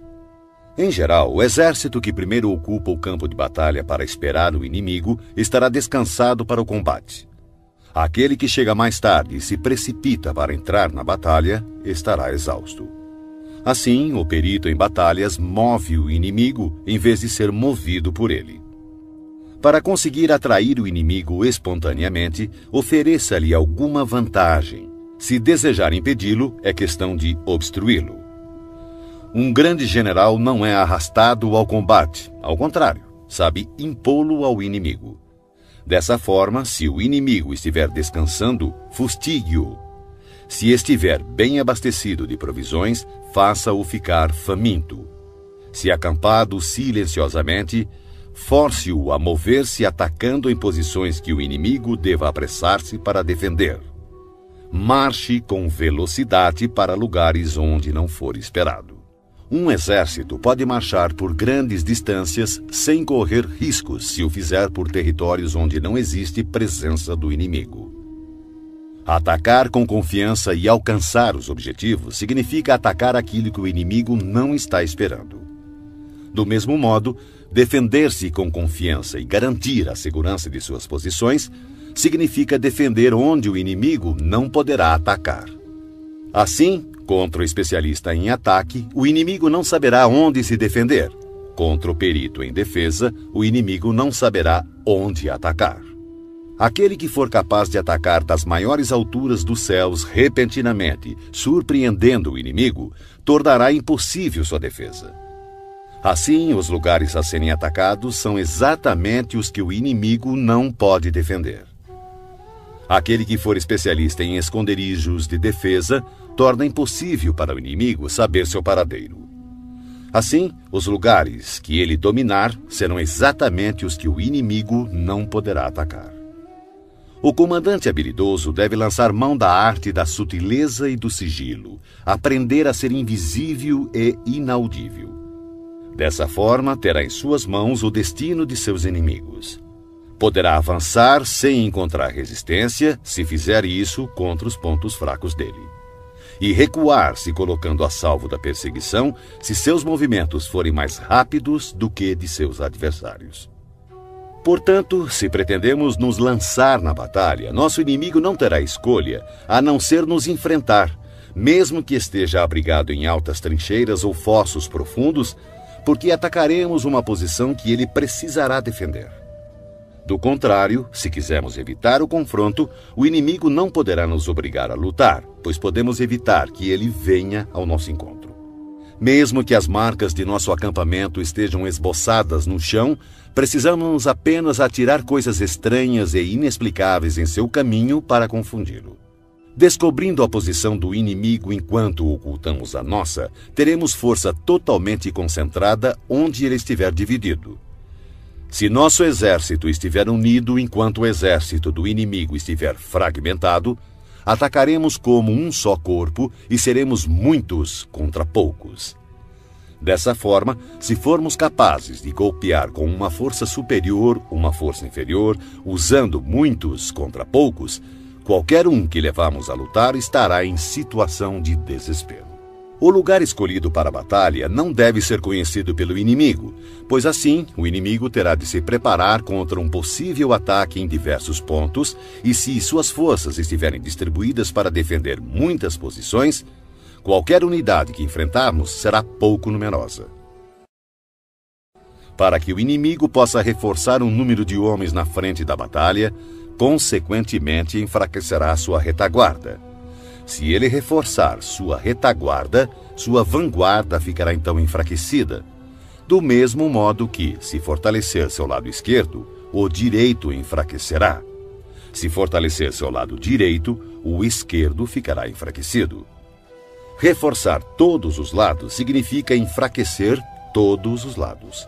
Em geral, o exército que primeiro ocupa o campo de batalha para esperar o inimigo estará descansado para o combate. Aquele que chega mais tarde e se precipita para entrar na batalha estará exausto. Assim, o perito em batalhas move o inimigo em vez de ser movido por ele. Para conseguir atrair o inimigo espontaneamente, ofereça-lhe alguma vantagem. Se desejar impedi-lo, é questão de obstruí-lo. Um grande general não é arrastado ao combate, ao contrário, sabe impô-lo ao inimigo. Dessa forma, se o inimigo estiver descansando, fustigue-o. Se estiver bem abastecido de provisões, faça-o ficar faminto. Se acampado silenciosamente, force-o a mover-se atacando em posições que o inimigo deva apressar-se para defender. Marche com velocidade para lugares onde não for esperado. Um exército pode marchar por grandes distâncias sem correr riscos se o fizer por territórios onde não existe presença do inimigo. Atacar com confiança e alcançar os objetivos significa atacar aquilo que o inimigo não está esperando. Do mesmo modo, defender-se com confiança e garantir a segurança de suas posições significa defender onde o inimigo não poderá atacar. Assim, contra o especialista em ataque, o inimigo não saberá onde se defender. Contra o perito em defesa, o inimigo não saberá onde atacar. Aquele que for capaz de atacar das maiores alturas dos céus repentinamente, surpreendendo o inimigo, tornará impossível sua defesa. Assim, os lugares a serem atacados são exatamente os que o inimigo não pode defender. Aquele que for especialista em esconderijos de defesa torna impossível para o inimigo saber seu paradeiro. Assim, os lugares que ele dominar serão exatamente os que o inimigo não poderá atacar. O comandante habilidoso deve lançar mão da arte da sutileza e do sigilo, aprender a ser invisível e inaudível. Dessa forma, terá em suas mãos o destino de seus inimigos. Poderá avançar sem encontrar resistência se fizer isso contra os pontos fracos dele. E recuar se colocando a salvo da perseguição se seus movimentos forem mais rápidos do que de seus adversários. Portanto, se pretendemos nos lançar na batalha, nosso inimigo não terá escolha a não ser nos enfrentar, mesmo que esteja abrigado em altas trincheiras ou fossos profundos, porque atacaremos uma posição que ele precisará defender. Do contrário, se quisermos evitar o confronto, o inimigo não poderá nos obrigar a lutar, pois podemos evitar que ele venha ao nosso encontro. Mesmo que as marcas de nosso acampamento estejam esboçadas no chão, precisamos apenas atirar coisas estranhas e inexplicáveis em seu caminho para confundi-lo. Descobrindo a posição do inimigo enquanto ocultamos a nossa, teremos força totalmente concentrada onde ele estiver dividido. Se nosso exército estiver unido enquanto o exército do inimigo estiver fragmentado, atacaremos como um só corpo e seremos muitos contra poucos. Dessa forma, se formos capazes de golpear com uma força superior, uma força inferior, usando muitos contra poucos, qualquer um que levarmos a lutar estará em situação de desespero. O lugar escolhido para a batalha não deve ser conhecido pelo inimigo, pois assim o inimigo terá de se preparar contra um possível ataque em diversos pontos e se suas forças estiverem distribuídas para defender muitas posições, qualquer unidade que enfrentarmos será pouco numerosa. Para que o inimigo possa reforçar um número de homens na frente da batalha, consequentemente enfraquecerá sua retaguarda. Se ele reforçar sua retaguarda, sua vanguarda ficará então enfraquecida. Do mesmo modo que, se fortalecer seu lado esquerdo, o direito enfraquecerá. Se fortalecer seu lado direito, o esquerdo ficará enfraquecido. Reforçar todos os lados significa enfraquecer todos os lados.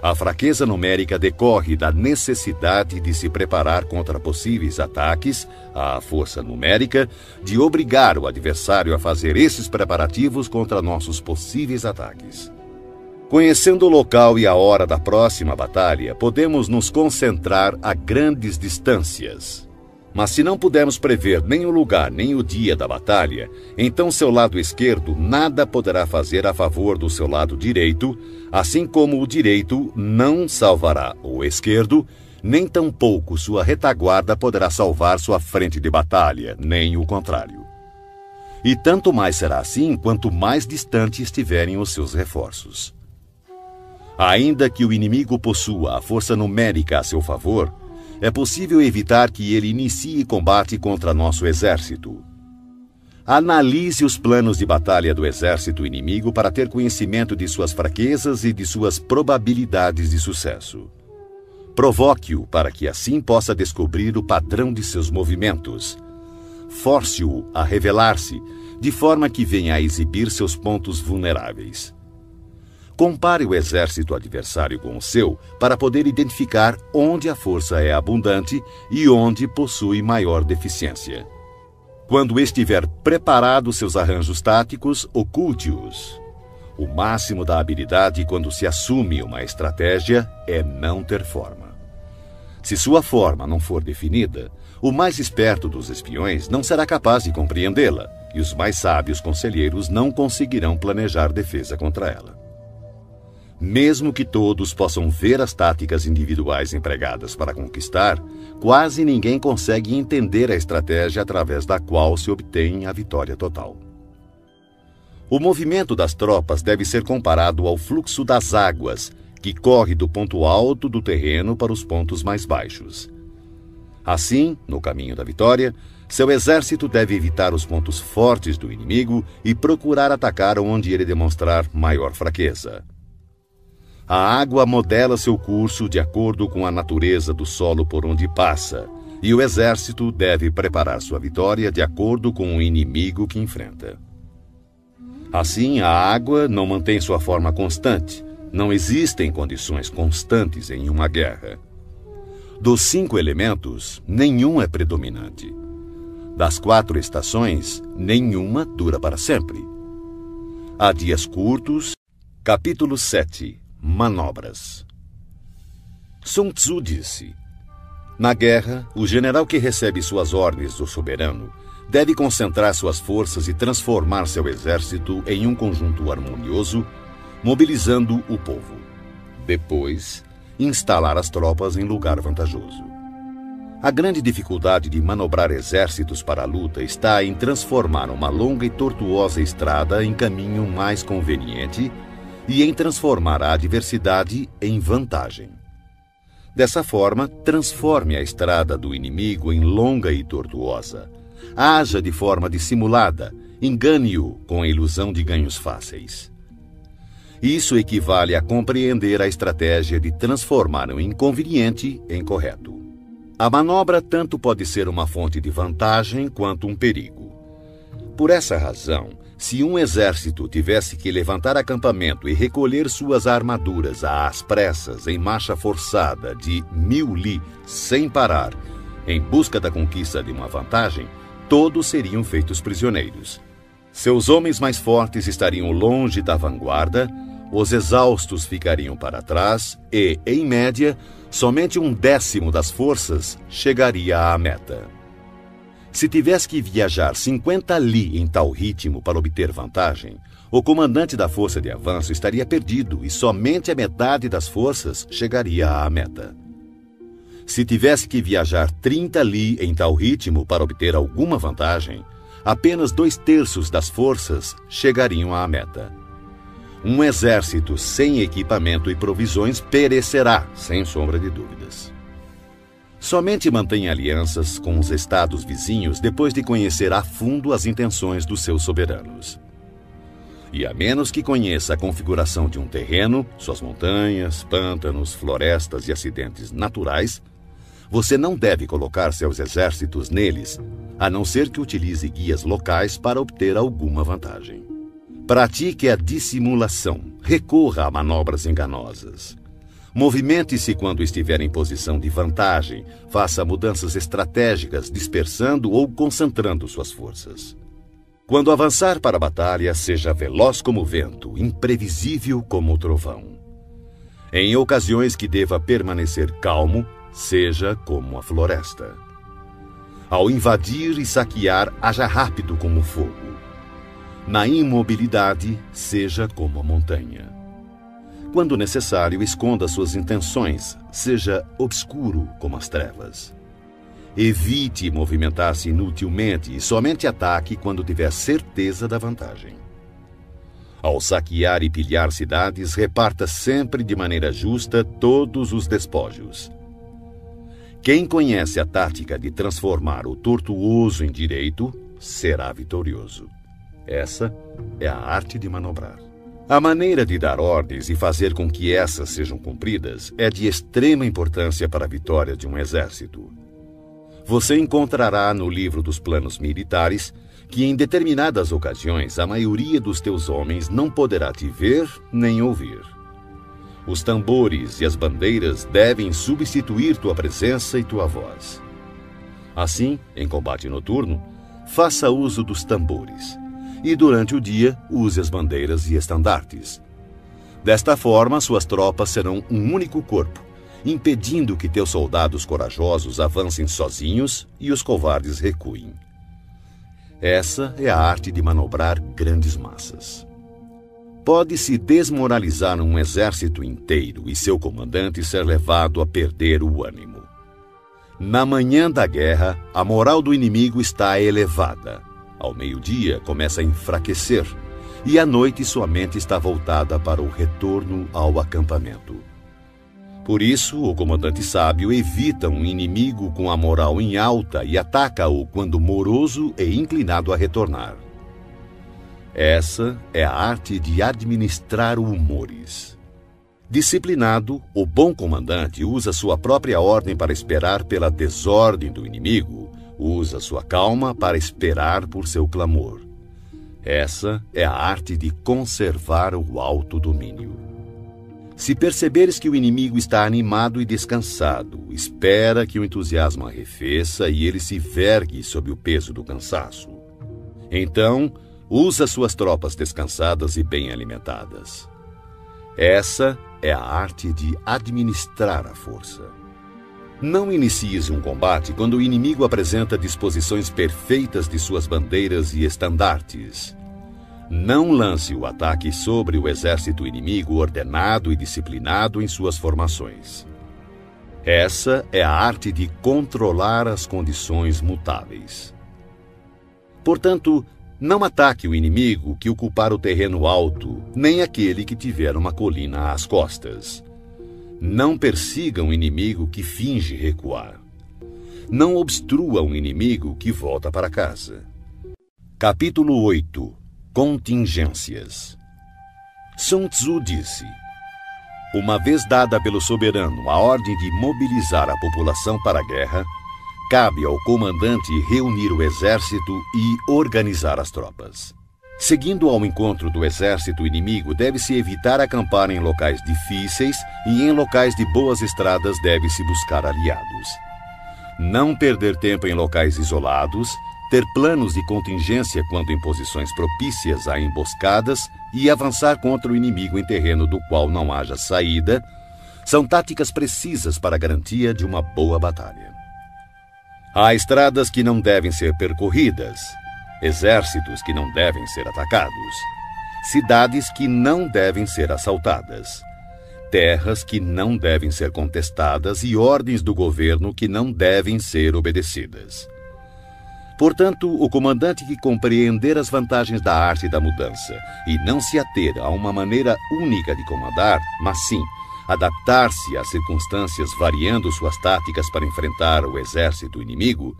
A fraqueza numérica decorre da necessidade de se preparar contra possíveis ataques, à força numérica de obrigar o adversário a fazer esses preparativos contra nossos possíveis ataques. Conhecendo o local e a hora da próxima batalha, podemos nos concentrar a grandes distâncias. Mas se não pudermos prever nem o lugar nem o dia da batalha, então seu lado esquerdo nada poderá fazer a favor do seu lado direito, assim como o direito não salvará o esquerdo, nem tampouco sua retaguarda poderá salvar sua frente de batalha, nem o contrário. E tanto mais será assim quanto mais distante estiverem os seus reforços. Ainda que o inimigo possua a força numérica a seu favor, é possível evitar que ele inicie combate contra nosso exército. Analise os planos de batalha do exército inimigo para ter conhecimento de suas fraquezas e de suas probabilidades de sucesso. Provoque-o para que assim possa descobrir o padrão de seus movimentos. Force-o a revelar-se, de forma que venha a exibir seus pontos vulneráveis. Compare o exército adversário com o seu para poder identificar onde a força é abundante e onde possui maior deficiência. Quando estiver preparado seus arranjos táticos, oculte-os. O máximo da habilidade quando se assume uma estratégia é não ter forma. Se sua forma não for definida, o mais esperto dos espiões não será capaz de compreendê-la, e os mais sábios conselheiros não conseguirão planejar defesa contra ela. Mesmo que todos possam ver as táticas individuais empregadas para conquistar, quase ninguém consegue entender a estratégia através da qual se obtém a vitória total. O movimento das tropas deve ser comparado ao fluxo das águas, que corre do ponto alto do terreno para os pontos mais baixos. Assim, no caminho da vitória, seu exército deve evitar os pontos fortes do inimigo e procurar atacar onde ele demonstrar maior fraqueza. A água modela seu curso de acordo com a natureza do solo por onde passa, e o exército deve preparar sua vitória de acordo com o inimigo que enfrenta. Assim, a água não mantém sua forma constante. Não existem condições constantes em uma guerra. Dos 5 elementos, nenhum é predominante. Das 4 estações, nenhuma dura para sempre. Há dias curtos. Capítulo 7. Manobras. Sun Tzu disse: na guerra, o general que recebe suas ordens do soberano deve concentrar suas forças e transformar seu exército em um conjunto harmonioso, mobilizando o povo. Depois, instalar as tropas em lugar vantajoso. A grande dificuldade de manobrar exércitos para a luta está em transformar uma longa e tortuosa estrada em caminho mais conveniente e em transformar a adversidade em vantagem. Dessa forma, transforme a estrada do inimigo em longa e tortuosa. Haja de forma dissimulada, engane-o com a ilusão de ganhos fáceis. Isso equivale a compreender a estratégia de transformar o inconveniente em correto. A manobra tanto pode ser uma fonte de vantagem quanto um perigo. Por essa razão, se um exército tivesse que levantar acampamento e recolher suas armaduras às pressas em marcha forçada de 1000 li sem parar, em busca da conquista de uma vantagem, todos seriam feitos prisioneiros. Seus homens mais fortes estariam longe da vanguarda, os exaustos ficariam para trás e, em média, somente 1/10 das forças chegaria à meta. Se tivesse que viajar 50 li em tal ritmo para obter vantagem, o comandante da força de avanço estaria perdido e somente a metade das forças chegaria à meta. Se tivesse que viajar 30 li em tal ritmo para obter alguma vantagem, apenas 2/3 das forças chegariam à meta. Um exército sem equipamento e provisões perecerá, sem sombra de dúvidas. Somente mantenha alianças com os estados vizinhos depois de conhecer a fundo as intenções dos seus soberanos. E a menos que conheça a configuração de um terreno, suas montanhas, pântanos, florestas e acidentes naturais, você não deve colocar seus exércitos neles, a não ser que utilize guias locais para obter alguma vantagem. Pratique a dissimulação, recorra a manobras enganosas. Movimente-se quando estiver em posição de vantagem, faça mudanças estratégicas, dispersando ou concentrando suas forças. Quando avançar para a batalha, seja veloz como o vento, imprevisível como o trovão. Em ocasiões que deva permanecer calmo, seja como a floresta. Ao invadir e saquear, haja rápido como o fogo. Na imobilidade, seja como a montanha. Quando necessário, esconda suas intenções, seja obscuro como as trevas. Evite movimentar-se inutilmente e somente ataque quando tiver certeza da vantagem. Ao saquear e pilhar cidades, reparta sempre de maneira justa todos os despojos. Quem conhece a tática de transformar o tortuoso em direito, será vitorioso. Essa é a arte de manobrar. A maneira de dar ordens e fazer com que essas sejam cumpridas é de extrema importância para a vitória de um exército. Você encontrará no livro dos planos militares que em determinadas ocasiões a maioria dos teus homens não poderá te ver nem ouvir. Os tambores e as bandeiras devem substituir tua presença e tua voz. Assim, em combate noturno, faça uso dos tambores. E durante o dia, use as bandeiras e estandartes. Desta forma, suas tropas serão um único corpo, impedindo que teus soldados corajosos avancem sozinhos e os covardes recuem. Essa é a arte de manobrar grandes massas. Pode-se desmoralizar um exército inteiro e seu comandante ser levado a perder o ânimo. Na manhã da guerra, a moral do inimigo está elevada. Ao meio-dia, começa a enfraquecer, e à noite sua mente está voltada para o retorno ao acampamento. Por isso, o comandante sábio evita um inimigo com a moral em alta e ataca-o quando moroso e inclinado a retornar. Essa é a arte de administrar humores. Disciplinado, o bom comandante usa sua própria ordem para esperar pela desordem do inimigo, usa sua calma para esperar por seu clamor. Essa é a arte de conservar o autodomínio. Se perceberes que o inimigo está animado e descansado, espera que o entusiasmo arrefeça e ele se vergue sob o peso do cansaço. Então, usa suas tropas descansadas e bem alimentadas. Essa é a arte de administrar a força. Não inicies um combate quando o inimigo apresenta disposições perfeitas de suas bandeiras e estandartes. Não lance o ataque sobre o exército inimigo ordenado e disciplinado em suas formações. Essa é a arte de controlar as condições mutáveis. Portanto, não ataque o inimigo que ocupar o terreno alto, nem aquele que tiver uma colina às costas. Não persiga um inimigo que finge recuar. Não obstrua um inimigo que volta para casa. Capítulo 8. Contingências. Sun Tzu disse: uma vez dada pelo soberano a ordem de mobilizar a população para a guerra, cabe ao comandante reunir o exército e organizar as tropas. Seguindo ao encontro do exército inimigo, deve-se evitar acampar em locais difíceis e em locais de boas estradas deve-se buscar aliados. Não perder tempo em locais isolados, ter planos de contingência quando em posições propícias a emboscadas e avançar contra o inimigo em terreno do qual não haja saída, são táticas precisas para a garantia de uma boa batalha. Há estradas que não devem ser percorridas, exércitos que não devem ser atacados, cidades que não devem ser assaltadas, terras que não devem ser contestadas e ordens do governo que não devem ser obedecidas. Portanto, o comandante que compreender as vantagens da arte da mudança e não se ater a uma maneira única de comandar, mas sim adaptar-se às circunstâncias variando suas táticas para enfrentar o exército inimigo,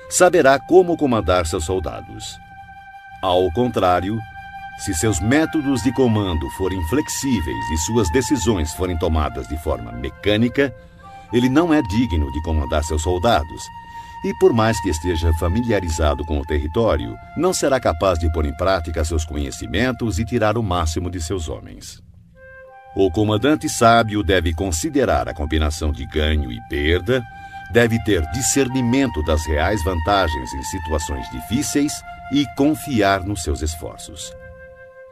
saberá como comandar seus soldados. Ao contrário, se seus métodos de comando forem flexíveis e suas decisões forem tomadas de forma mecânica, ele não é digno de comandar seus soldados, e por mais que esteja familiarizado com o território, não será capaz de pôr em prática seus conhecimentos e tirar o máximo de seus homens. O comandante sábio deve considerar a combinação de ganho e perda, deve ter discernimento das reais vantagens em situações difíceis e confiar nos seus esforços.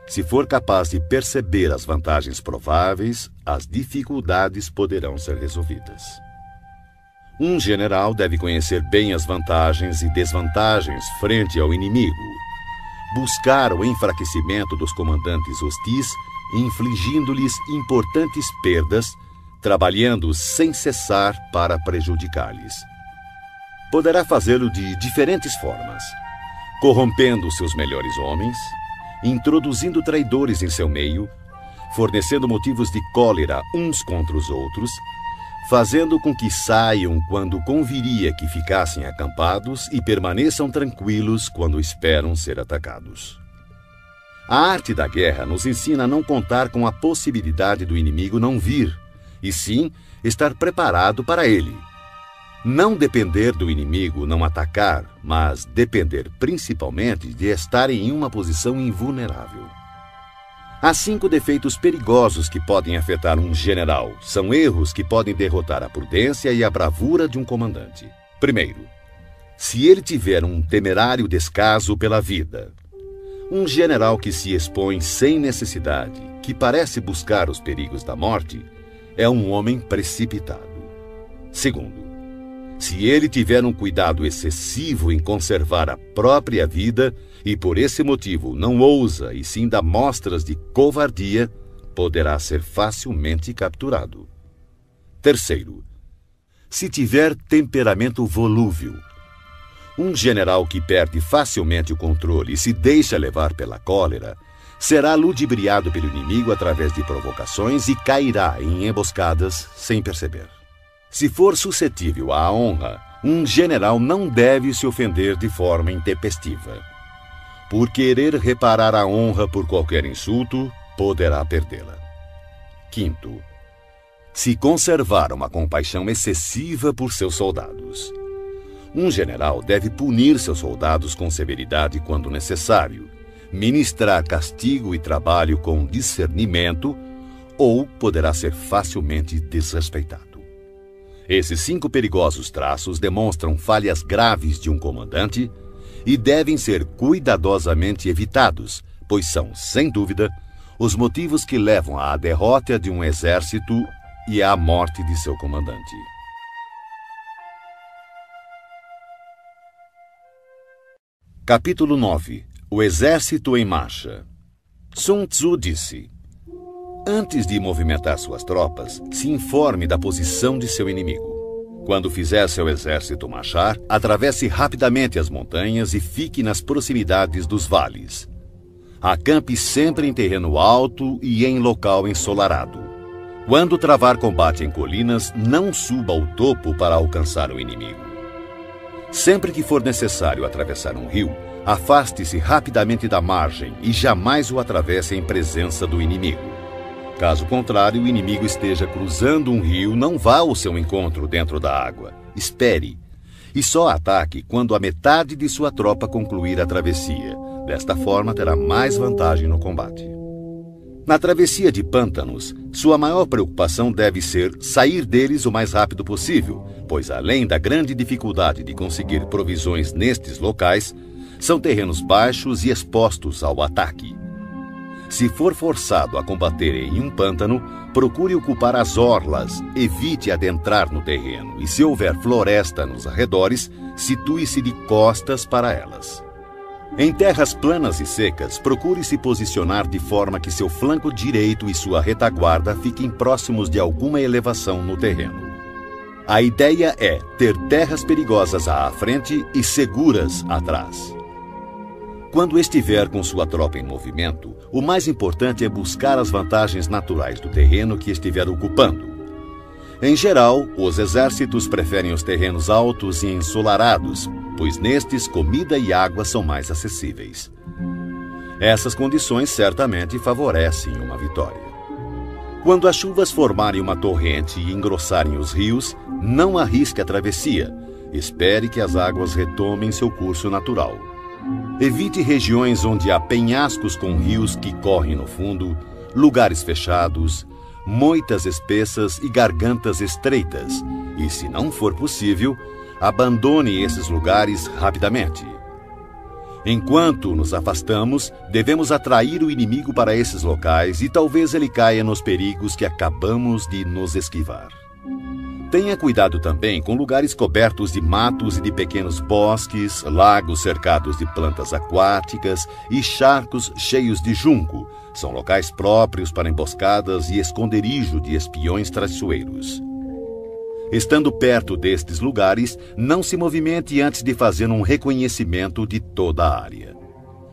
Se for capaz de perceber as vantagens prováveis, as dificuldades poderão ser resolvidas. Um general deve conhecer bem as vantagens e desvantagens frente ao inimigo, buscar o enfraquecimento dos comandantes hostis, infligindo-lhes importantes perdas, trabalhando sem cessar para prejudicar-lhes. Poderá fazê-lo de diferentes formas, corrompendo seus melhores homens, introduzindo traidores em seu meio, fornecendo motivos de cólera uns contra os outros, fazendo com que saiam quando conviria que ficassem acampados e permaneçam tranquilos quando esperam ser atacados. A arte da guerra nos ensina a não contar com a possibilidade do inimigo não vir, e sim estar preparado para ele. Não depender do inimigo não atacar, mas depender principalmente de estar em uma posição invulnerável. Há 5 defeitos perigosos que podem afetar um general. São erros que podem derrotar a prudência e a bravura de um comandante. Primeiro, se ele tiver um temerário descaso pela vida. Um general que se expõe sem necessidade, que parece buscar os perigos da morte, é um homem precipitado. Segundo, se ele tiver um cuidado excessivo em conservar a própria vida e por esse motivo não ousa e sim dá mostras de covardia, poderá ser facilmente capturado. Terceiro, se tiver temperamento volúvel. Um general que perde facilmente o controle e se deixa levar pela cólera será ludibriado pelo inimigo através de provocações e cairá em emboscadas sem perceber. Se for suscetível à honra, um general não deve se ofender de forma intempestiva. Por querer reparar a honra por qualquer insulto, poderá perdê-la. Quinto, se conservar uma compaixão excessiva por seus soldados. Um general deve punir seus soldados com severidade quando necessário, ministrar castigo e trabalho com discernimento, ou poderá ser facilmente desrespeitado. Esses 5 perigosos traços demonstram falhas graves de um comandante e devem ser cuidadosamente evitados, pois são, sem dúvida, os motivos que levam à derrota de um exército e à morte de seu comandante. Capítulo 9. O exército em marcha. Sun Tzu disse: antes de movimentar suas tropas, se informe da posição de seu inimigo. Quando fizer seu exército marchar, atravesse rapidamente as montanhas e fique nas proximidades dos vales. Acampe sempre em terreno alto e em local ensolarado. Quando travar combate em colinas, não suba ao topo para alcançar o inimigo. Sempre que for necessário atravessar um rio, afaste-se rapidamente da margem e jamais o atravesse em presença do inimigo. Caso contrário, o inimigo esteja cruzando um rio, não vá ao seu encontro dentro da água. Espere. E só ataque quando a metade de sua tropa concluir a travessia. Desta forma, terá mais vantagem no combate. Na travessia de pântanos, sua maior preocupação deve ser sair deles o mais rápido possível, pois além da grande dificuldade de conseguir provisões nestes locais, são terrenos baixos e expostos ao ataque. Se for forçado a combater em um pântano, procure ocupar as orlas, evite adentrar no terreno e, se houver floresta nos arredores, situe-se de costas para elas. Em terras planas e secas, procure se posicionar de forma que seu flanco direito e sua retaguarda fiquem próximos de alguma elevação no terreno. A ideia é ter terras perigosas à frente e seguras atrás. Quando estiver com sua tropa em movimento, o mais importante é buscar as vantagens naturais do terreno que estiver ocupando. Em geral, os exércitos preferem os terrenos altos e ensolarados, pois nestes comida e água são mais acessíveis. Essas condições certamente favorecem uma vitória. Quando as chuvas formarem uma torrente e engrossarem os rios, não arrisque a travessia. Espere que as águas retomem seu curso natural. Evite regiões onde há penhascos com rios que correm no fundo, lugares fechados, moitas espessas e gargantas estreitas, e, se não for possível, abandone esses lugares rapidamente. Enquanto nos afastamos, devemos atrair o inimigo para esses locais e talvez ele caia nos perigos que acabamos de nos esquivar. Tenha cuidado também com lugares cobertos de matos e de pequenos bosques, lagos cercados de plantas aquáticas e charcos cheios de junco. São locais próprios para emboscadas e esconderijo de espiões traiçoeiros. Estando perto destes lugares, não se movimente antes de fazer um reconhecimento de toda a área.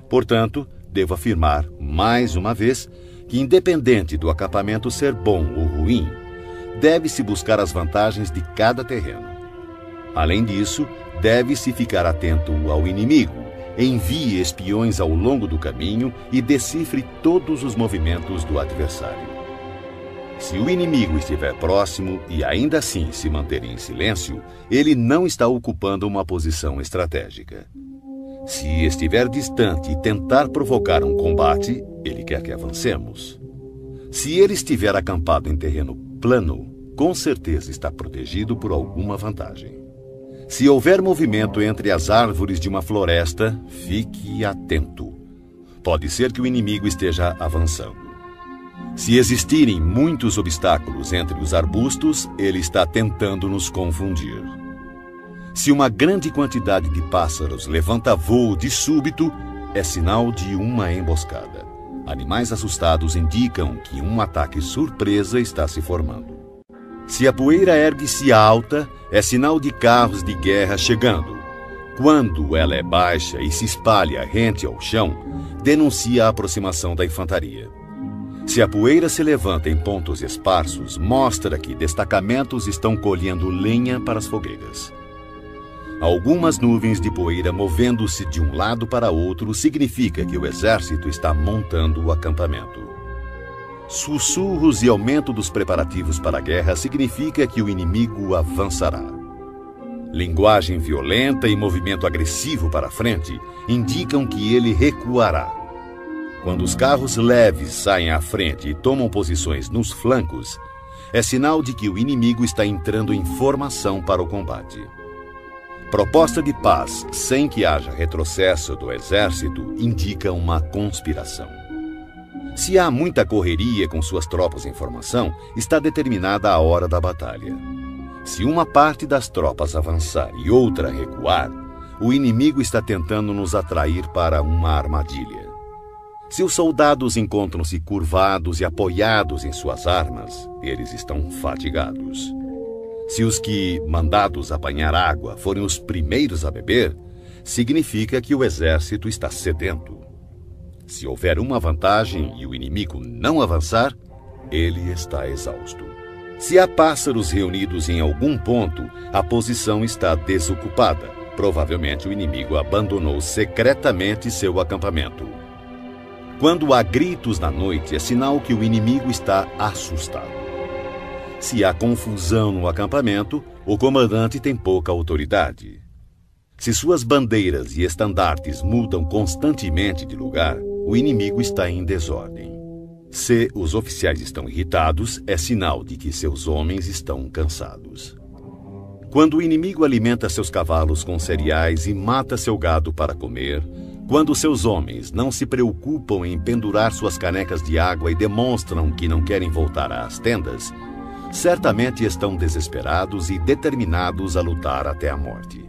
Portanto, devo afirmar, mais uma vez, que independente do acampamento ser bom ou ruim, deve-se buscar as vantagens de cada terreno. Além disso, deve-se ficar atento ao inimigo, envie espiões ao longo do caminho e decifre todos os movimentos do adversário. Se o inimigo estiver próximo e ainda assim se manter em silêncio, ele não está ocupando uma posição estratégica. Se estiver distante e tentar provocar um combate, ele quer que avancemos. Se ele estiver acampado em terreno plano, com certeza está protegido por alguma vantagem. Se houver movimento entre as árvores de uma floresta, fique atento. Pode ser que o inimigo esteja avançando. Se existirem muitos obstáculos entre os arbustos, ele está tentando nos confundir. Se uma grande quantidade de pássaros levanta voo de súbito, é sinal de uma emboscada. Animais assustados indicam que um ataque surpresa está se formando. Se a poeira ergue-se alta, é sinal de carros de guerra chegando. Quando ela é baixa e se espalha rente ao chão, denuncia a aproximação da infantaria. Se a poeira se levanta em pontos esparsos, mostra que destacamentos estão colhendo lenha para as fogueiras. Algumas nuvens de poeira movendo-se de um lado para outro significa que o exército está montando o acampamento. Sussurros e aumento dos preparativos para a guerra significa que o inimigo avançará. Linguagem violenta e movimento agressivo para a frente indicam que ele recuará. Quando os carros leves saem à frente e tomam posições nos flancos, é sinal de que o inimigo está entrando em formação para o combate. Proposta de paz sem que haja retrocesso do exército indica uma conspiração. Se há muita correria com suas tropas em formação, está determinada a hora da batalha. Se uma parte das tropas avançar e outra recuar, o inimigo está tentando nos atrair para uma armadilha. Se os soldados encontram-se curvados e apoiados em suas armas, eles estão fatigados. Se os que, mandados apanhar água, forem os primeiros a beber, significa que o exército está sedento. Se houver uma vantagem e o inimigo não avançar, ele está exausto. Se há pássaros reunidos em algum ponto, a posição está desocupada. Provavelmente o inimigo abandonou secretamente seu acampamento. Quando há gritos na noite, é sinal que o inimigo está assustado. Se há confusão no acampamento, o comandante tem pouca autoridade. Se suas bandeiras e estandartes mudam constantemente de lugar, o inimigo está em desordem. Se os oficiais estão irritados, é sinal de que seus homens estão cansados. Quando o inimigo alimenta seus cavalos com cereais e mata seu gado para comer, quando seus homens não se preocupam em pendurar suas canecas de água e demonstram que não querem voltar às tendas, certamente estão desesperados e determinados a lutar até a morte.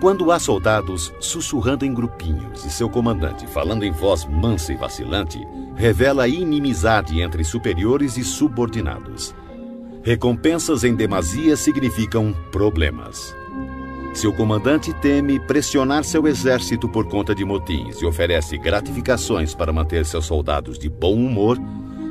Quando há soldados sussurrando em grupinhos e seu comandante falando em voz mansa e vacilante, revela inimizade entre superiores e subordinados. Recompensas em demasia significam problemas. Se o comandante teme pressionar seu exército por conta de motins e oferece gratificações para manter seus soldados de bom humor,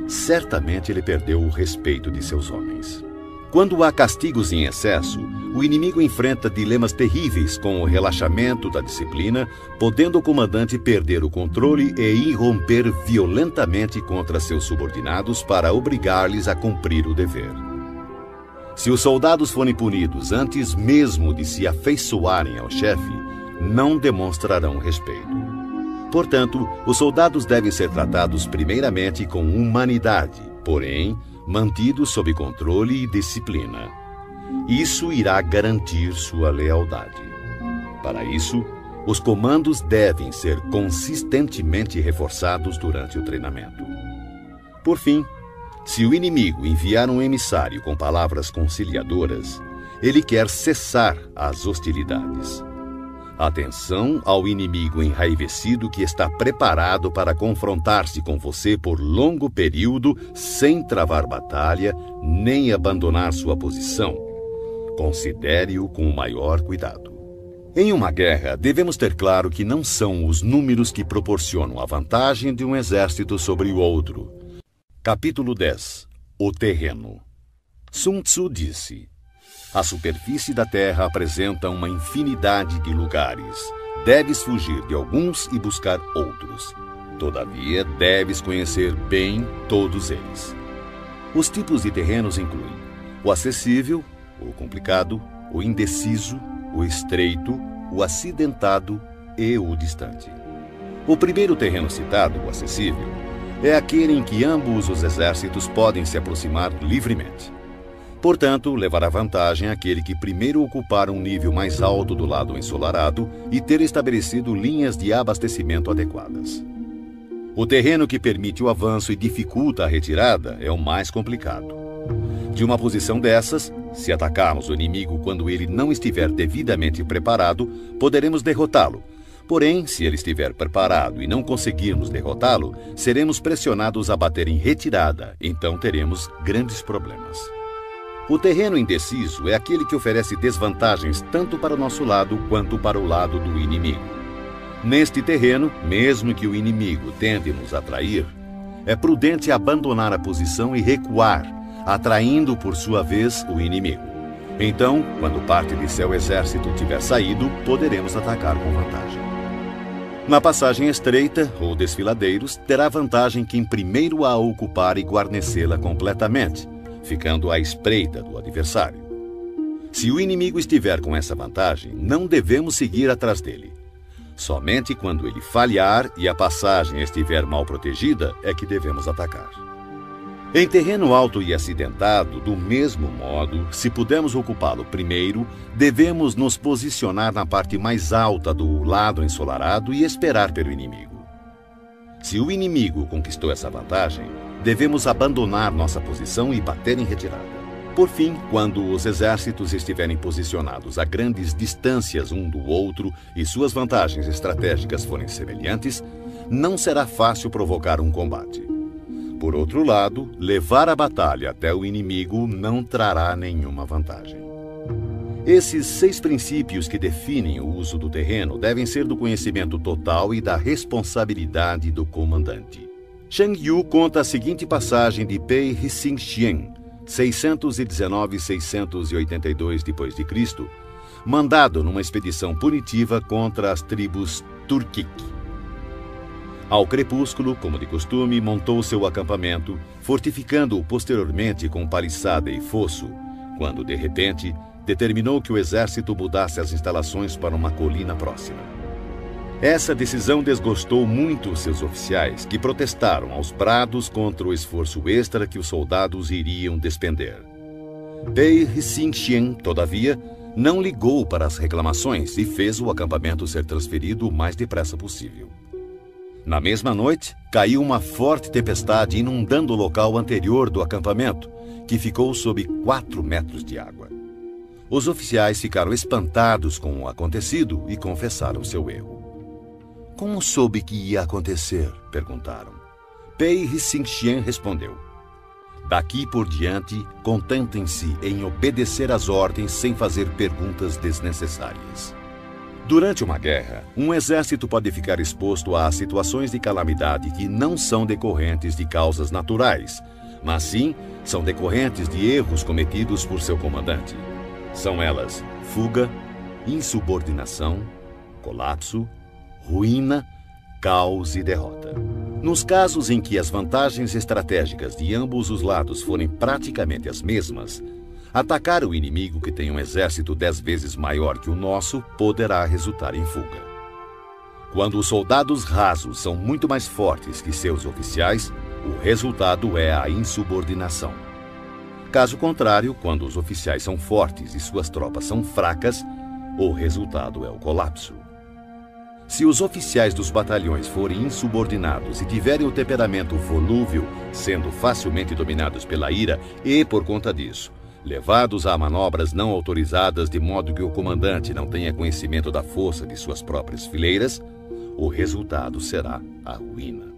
certamente ele perdeu o respeito de seus homens. Quando há castigos em excesso, o inimigo enfrenta dilemas terríveis com o relaxamento da disciplina, podendo o comandante perder o controle e irromper violentamente contra seus subordinados para obrigar-lhes a cumprir o dever. Se os soldados forem punidos antes mesmo de se afeiçoarem ao chefe, não demonstrarão respeito. Portanto, os soldados devem ser tratados primeiramente com humanidade, porém, mantidos sob controle e disciplina. Isso irá garantir sua lealdade. Para isso, os comandos devem ser consistentemente reforçados durante o treinamento. Por fim, se o inimigo enviar um emissário com palavras conciliadoras, Ele quer cessar as hostilidades. Atenção ao inimigo enraivecido que está preparado para confrontar-se com você por longo período sem travar batalha nem abandonar sua posição. Considere-o com o maior cuidado. Em uma guerra, devemos ter claro que não são os números que proporcionam a vantagem de um exército sobre o outro. Capítulo 10. O terreno. Sun Tzu disse: a superfície da terra apresenta uma infinidade de lugares. Deves fugir de alguns e buscar outros. Todavia, deves conhecer bem todos eles. Os tipos de terrenos incluem o acessível, o complicado, o indeciso, o estreito, o acidentado e o distante. O primeiro terreno citado, o acessível, é aquele em que ambos os exércitos podem se aproximar livremente. Portanto, levará vantagem aquele que primeiro ocupar um nível mais alto do lado ensolarado e ter estabelecido linhas de abastecimento adequadas. O terreno que permite o avanço e dificulta a retirada é o mais complicado. De uma posição dessas, se atacarmos o inimigo quando ele não estiver devidamente preparado, poderemos derrotá-lo. Porém, se ele estiver preparado e não conseguirmos derrotá-lo, seremos pressionados a bater em retirada, então teremos grandes problemas. O terreno indeciso é aquele que oferece desvantagens tanto para o nosso lado quanto para o lado do inimigo. Neste terreno, mesmo que o inimigo tente nos atrair, é prudente abandonar a posição e recuar, atraindo por sua vez o inimigo. Então, quando parte de seu exército tiver saído, poderemos atacar com vantagem. Na passagem estreita, ou desfiladeiros, terá vantagem quem primeiro a ocupar e guarnecê-la completamente, ficando à espreita do adversário. Se o inimigo estiver com essa vantagem, não devemos seguir atrás dele. Somente quando ele falhar e a passagem estiver mal protegida é que devemos atacar. Em terreno alto e acidentado, do mesmo modo, se pudermos ocupá-lo primeiro, devemos nos posicionar na parte mais alta do lado ensolarado e esperar pelo inimigo. Se o inimigo conquistou essa vantagem, devemos abandonar nossa posição e bater em retirada. Por fim, quando os exércitos estiverem posicionados a grandes distâncias um do outro e suas vantagens estratégicas forem semelhantes, não será fácil provocar um combate. Por outro lado, levar a batalha até o inimigo não trará nenhuma vantagem. Esses 6 princípios que definem o uso do terreno devem ser do conhecimento total e da responsabilidade do comandante. Shang Yu conta a seguinte passagem de Pei Hsing-hsien, 619-682 d.C., mandado numa expedição punitiva contra as tribos Turkic. Ao crepúsculo, como de costume, montou seu acampamento, fortificando-o posteriormente com paliçada e fosso, quando, de repente, determinou que o exército mudasse as instalações para uma colina próxima. Essa decisão desgostou muito os seus oficiais, que protestaram aos brados contra o esforço extra que os soldados iriam despender. Pei Hsing-hsien, todavia, não ligou para as reclamações e fez o acampamento ser transferido o mais depressa possível. Na mesma noite, caiu uma forte tempestade inundando o local anterior do acampamento, que ficou sob 4 metros de água. Os oficiais ficaram espantados com o acontecido e confessaram seu erro. "Como soube que ia acontecer?" perguntaram. Pei Hsing-hsien respondeu: "Daqui por diante, contentem-se em obedecer às ordens sem fazer perguntas desnecessárias." Durante uma guerra, um exército pode ficar exposto a situações de calamidade que não são decorrentes de causas naturais, mas sim são decorrentes de erros cometidos por seu comandante. São elas fuga, insubordinação, colapso, ruína, caos e derrota. Nos casos em que as vantagens estratégicas de ambos os lados forem praticamente as mesmas, atacar o inimigo que tem um exército 10 vezes maior que o nosso poderá resultar em fuga. Quando os soldados rasos são muito mais fortes que seus oficiais, o resultado é a insubordinação. Caso contrário, quando os oficiais são fortes e suas tropas são fracas, o resultado é o colapso. Se os oficiais dos batalhões forem insubordinados e tiverem o temperamento volúvel, sendo facilmente dominados pela ira e, por conta disso, levados a manobras não autorizadas de modo que o comandante não tenha conhecimento da força de suas próprias fileiras, o resultado será a ruína.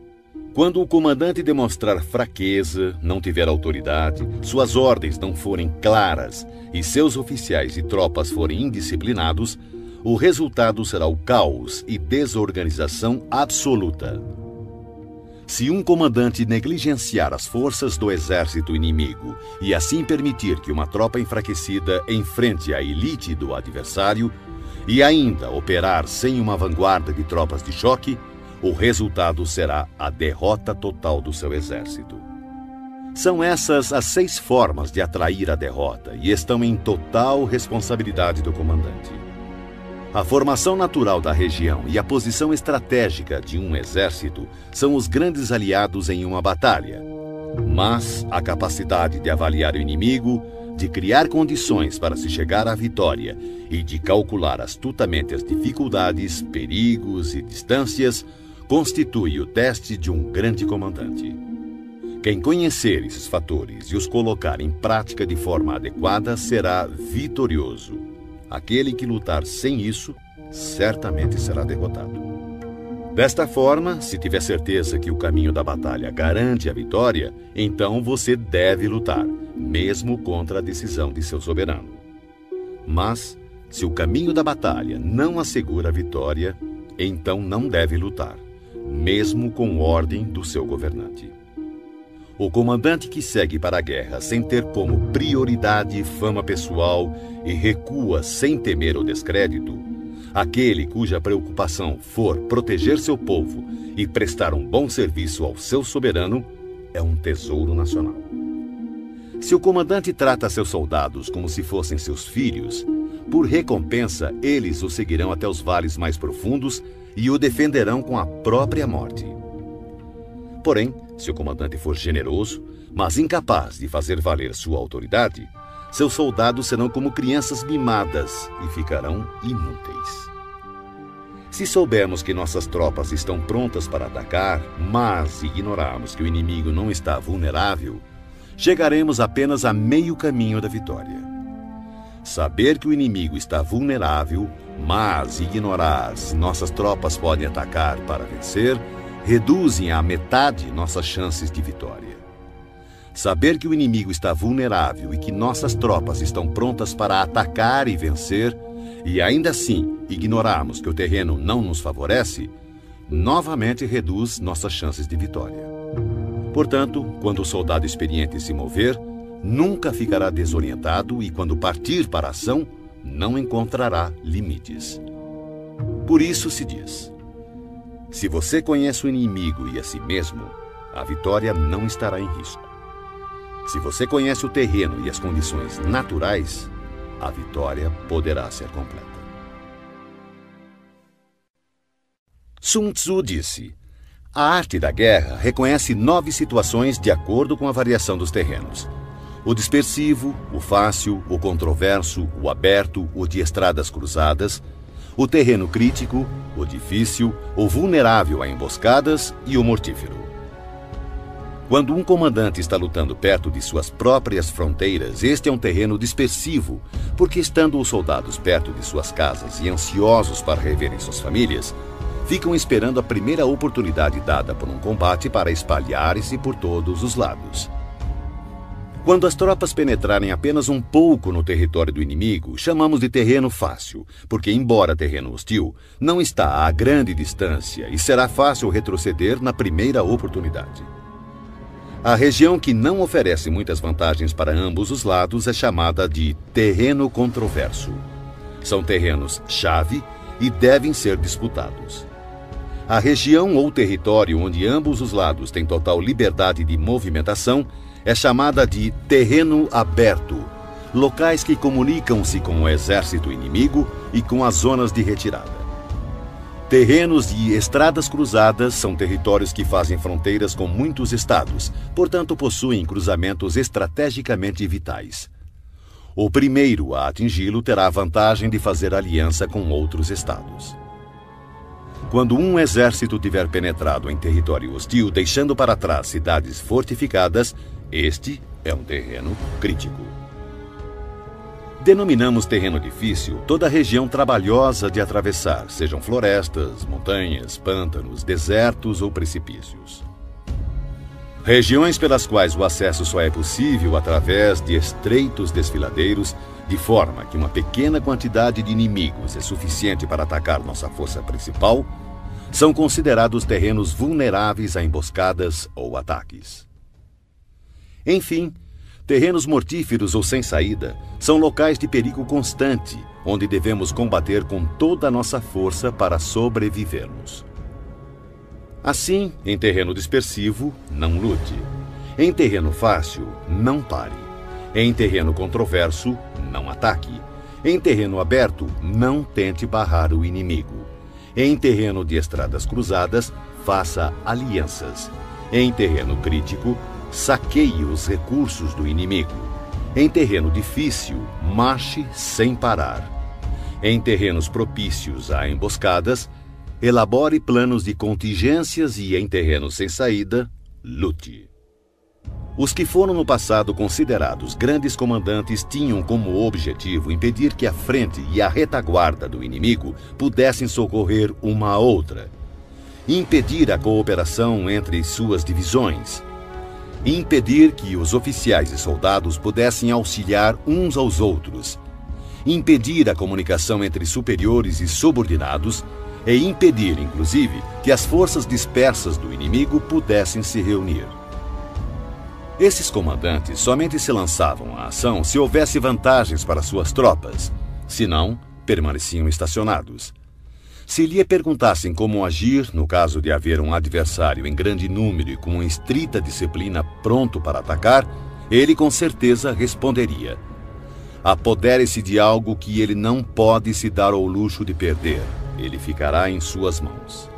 Quando o comandante demonstrar fraqueza, não tiver autoridade, suas ordens não forem claras e seus oficiais e tropas forem indisciplinados, o resultado será o caos e desorganização absoluta. Se um comandante negligenciar as forças do exército inimigo e assim permitir que uma tropa enfraquecida enfrente a elite do adversário e ainda operar sem uma vanguarda de tropas de choque, o resultado será a derrota total do seu exército. São essas as 6 formas de atrair a derrota e estão em total responsabilidade do comandante. A formação natural da região e a posição estratégica de um exército são os grandes aliados em uma batalha. Mas a capacidade de avaliar o inimigo, de criar condições para se chegar à vitória e de calcular astutamente as dificuldades, perigos e distâncias constitui o teste de um grande comandante. Quem conhecer esses fatores e os colocar em prática de forma adequada será vitorioso. Aquele que lutar sem isso, certamente será derrotado. Desta forma, se tiver certeza que o caminho da batalha garante a vitória, então você deve lutar, mesmo contra a decisão de seu soberano. Mas, se o caminho da batalha não assegura a vitória, então não deve lutar, mesmo com ordem do seu governante. O comandante que segue para a guerra sem ter como prioridade fama pessoal e recua sem temer o descrédito, aquele cuja preocupação for proteger seu povo e prestar um bom serviço ao seu soberano, é um tesouro nacional. Se o comandante trata seus soldados como se fossem seus filhos, por recompensa eles o seguirão até os vales mais profundos e o defenderão com a própria morte. Porém, se o comandante for generoso, mas incapaz de fazer valer sua autoridade, seus soldados serão como crianças mimadas e ficarão inúteis. Se soubermos que nossas tropas estão prontas para atacar, mas ignorarmos que o inimigo não está vulnerável, chegaremos apenas a meio caminho da vitória. Saber que o inimigo está vulnerável, mas ignorar se nossas tropas podem atacar para vencer, reduzem à metade nossas chances de vitória. Saber que o inimigo está vulnerável e que nossas tropas estão prontas para atacar e vencer, e ainda assim ignorarmos que o terreno não nos favorece, novamente reduz nossas chances de vitória. Portanto, quando o soldado experiente se mover, nunca ficará desorientado e quando partir para a ação, não encontrará limites. Por isso se diz: se você conhece o inimigo e a si mesmo, a vitória não estará em risco. Se você conhece o terreno e as condições naturais, a vitória poderá ser completa. Sun Tzu disse: a arte da guerra reconhece 9 situações de acordo com a variação dos terrenos. O dispersivo, o fácil, o controverso, o aberto, o de estradas cruzadas, o terreno crítico, o difícil, o vulnerável a emboscadas e o mortífero. Quando um comandante está lutando perto de suas próprias fronteiras, este é um terreno dispersivo, porque estando os soldados perto de suas casas e ansiosos para reverem suas famílias, ficam esperando a primeira oportunidade dada por um combate para espalharem-se por todos os lados. Quando as tropas penetrarem apenas um pouco no território do inimigo, chamamos de terreno fácil, porque, embora terreno hostil, não está a grande distância e será fácil retroceder na primeira oportunidade. A região que não oferece muitas vantagens para ambos os lados é chamada de terreno controverso. São terrenos-chave e devem ser disputados. A região ou território onde ambos os lados têm total liberdade de movimentação é chamada de terreno aberto, locais que comunicam-se com o exército inimigo e com as zonas de retirada. Terrenos e estradas cruzadas são territórios que fazem fronteiras com muitos estados, portanto possuem cruzamentos estrategicamente vitais. O primeiro a atingi-lo terá a vantagem de fazer aliança com outros estados. Quando um exército tiver penetrado em território hostil, deixando para trás cidades fortificadas, este é um terreno crítico. Denominamos terreno difícil toda região trabalhosa de atravessar, sejam florestas, montanhas, pântanos, desertos ou precipícios. Regiões pelas quais o acesso só é possível através de estreitos desfiladeiros, de forma que uma pequena quantidade de inimigos é suficiente para atacar nossa força principal, são considerados terrenos vulneráveis a emboscadas ou ataques. Enfim, terrenos mortíferos ou sem saída são locais de perigo constante, onde devemos combater com toda a nossa força para sobrevivermos. Assim, em terreno dispersivo, não lute. Em terreno fácil, não pare. Em terreno controverso, não ataque. Em terreno aberto, não tente barrar o inimigo. Em terreno de estradas cruzadas, faça alianças. Em terreno crítico, saqueie os recursos do inimigo. Em terreno difícil, marche sem parar. Em terrenos propícios a emboscadas, elabore planos de contingências e, em terrenos sem saída, lute. Os que foram no passado considerados grandes comandantes tinham como objetivo impedir que a frente e a retaguarda do inimigo pudessem socorrer uma a outra, impedir a cooperação entre suas divisões, impedir que os oficiais e soldados pudessem auxiliar uns aos outros, impedir a comunicação entre superiores e subordinados e impedir, inclusive, que as forças dispersas do inimigo pudessem se reunir. Esses comandantes somente se lançavam à ação se houvesse vantagens para suas tropas, senão, permaneciam estacionados. Se lhe perguntassem como agir no caso de haver um adversário em grande número e com estrita disciplina pronto para atacar, ele com certeza responderia: apodere-se de algo que ele não pode se dar ao luxo de perder. Ele ficará em suas mãos.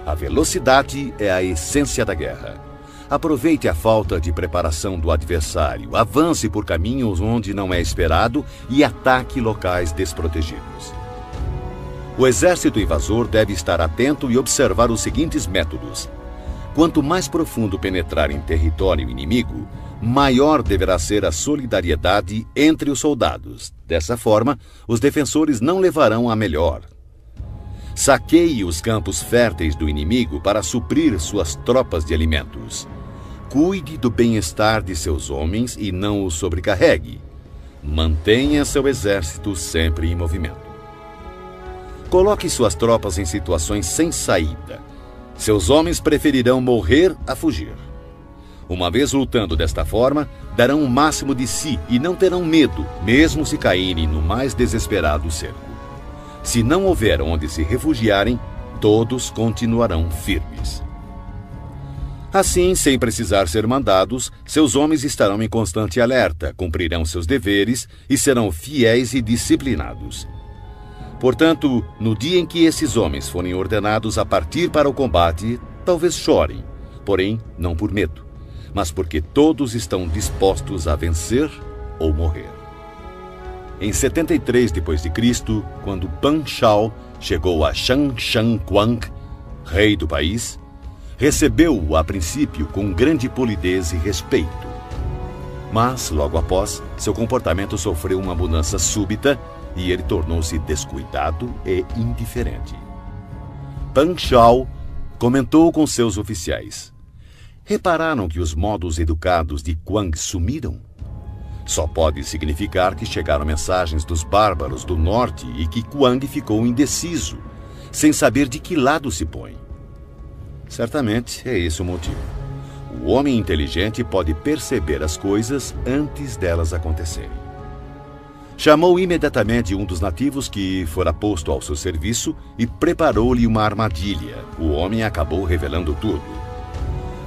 A velocidade é a essência da guerra. Aproveite a falta de preparação do adversário, avance por caminhos onde não é esperado e ataque locais desprotegidos. O exército invasor deve estar atento e observar os seguintes métodos. Quanto mais profundo penetrar em território inimigo, maior deverá ser a solidariedade entre os soldados. Dessa forma, os defensores não levarão a melhor. Saqueie os campos férteis do inimigo para suprir suas tropas de alimentos. Cuide do bem-estar de seus homens e não os sobrecarregue. Mantenha seu exército sempre em movimento. Coloque suas tropas em situações sem saída. Seus homens preferirão morrer a fugir. Uma vez lutando desta forma, darão o máximo de si e não terão medo, mesmo se caírem no mais desesperado cerco. Se não houver onde se refugiarem, todos continuarão firmes. Assim, sem precisar ser mandados, seus homens estarão em constante alerta, cumprirão seus deveres e serão fiéis e disciplinados. Portanto, no dia em que esses homens forem ordenados a partir para o combate, talvez chorem, porém não por medo, mas porque todos estão dispostos a vencer ou morrer. Em 73 d.C., quando Pan Shao chegou a Shanshanquang, rei do país, recebeu-o a princípio com grande polidez e respeito. Mas, logo após, seu comportamento sofreu uma mudança súbita e ele tornou-se descuidado e indiferente. Pan Shao comentou com seus oficiais: repararam que os modos educados de Quang sumiram? Só pode significar que chegaram mensagens dos bárbaros do norte e que Quang ficou indeciso, sem saber de que lado se põe. Certamente é esse o motivo. O homem inteligente pode perceber as coisas antes delas acontecerem. Chamou imediatamente um dos nativos que fora posto ao seu serviço e preparou-lhe uma armadilha. O homem acabou revelando tudo.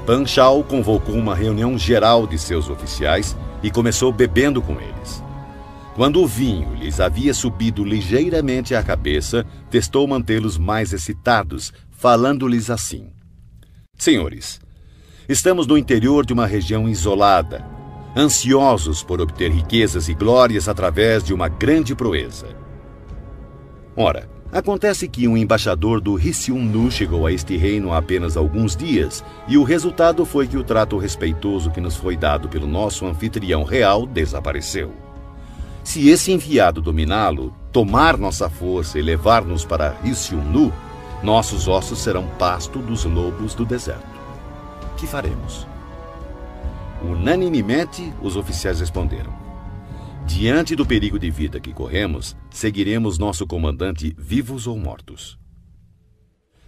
Pan Shao convocou uma reunião geral de seus oficiais e começou bebendo com eles. Quando o vinho lhes havia subido ligeiramente à cabeça, testou mantê-los mais excitados, falando-lhes assim: senhores, estamos no interior de uma região isolada, ansiosos por obter riquezas e glórias através de uma grande proeza. Ora, acontece que um embaixador do Riciúnu chegou a este reino há apenas alguns dias, e o resultado foi que o trato respeitoso que nos foi dado pelo nosso anfitrião real desapareceu. Se esse enviado dominá-lo, tomar nossa força e levar-nos para Risium-Nu, nossos ossos serão pasto dos lobos do deserto. Que faremos? Unanimemente, os oficiais responderam: diante do perigo de vida que corremos, seguiremos nosso comandante vivos ou mortos.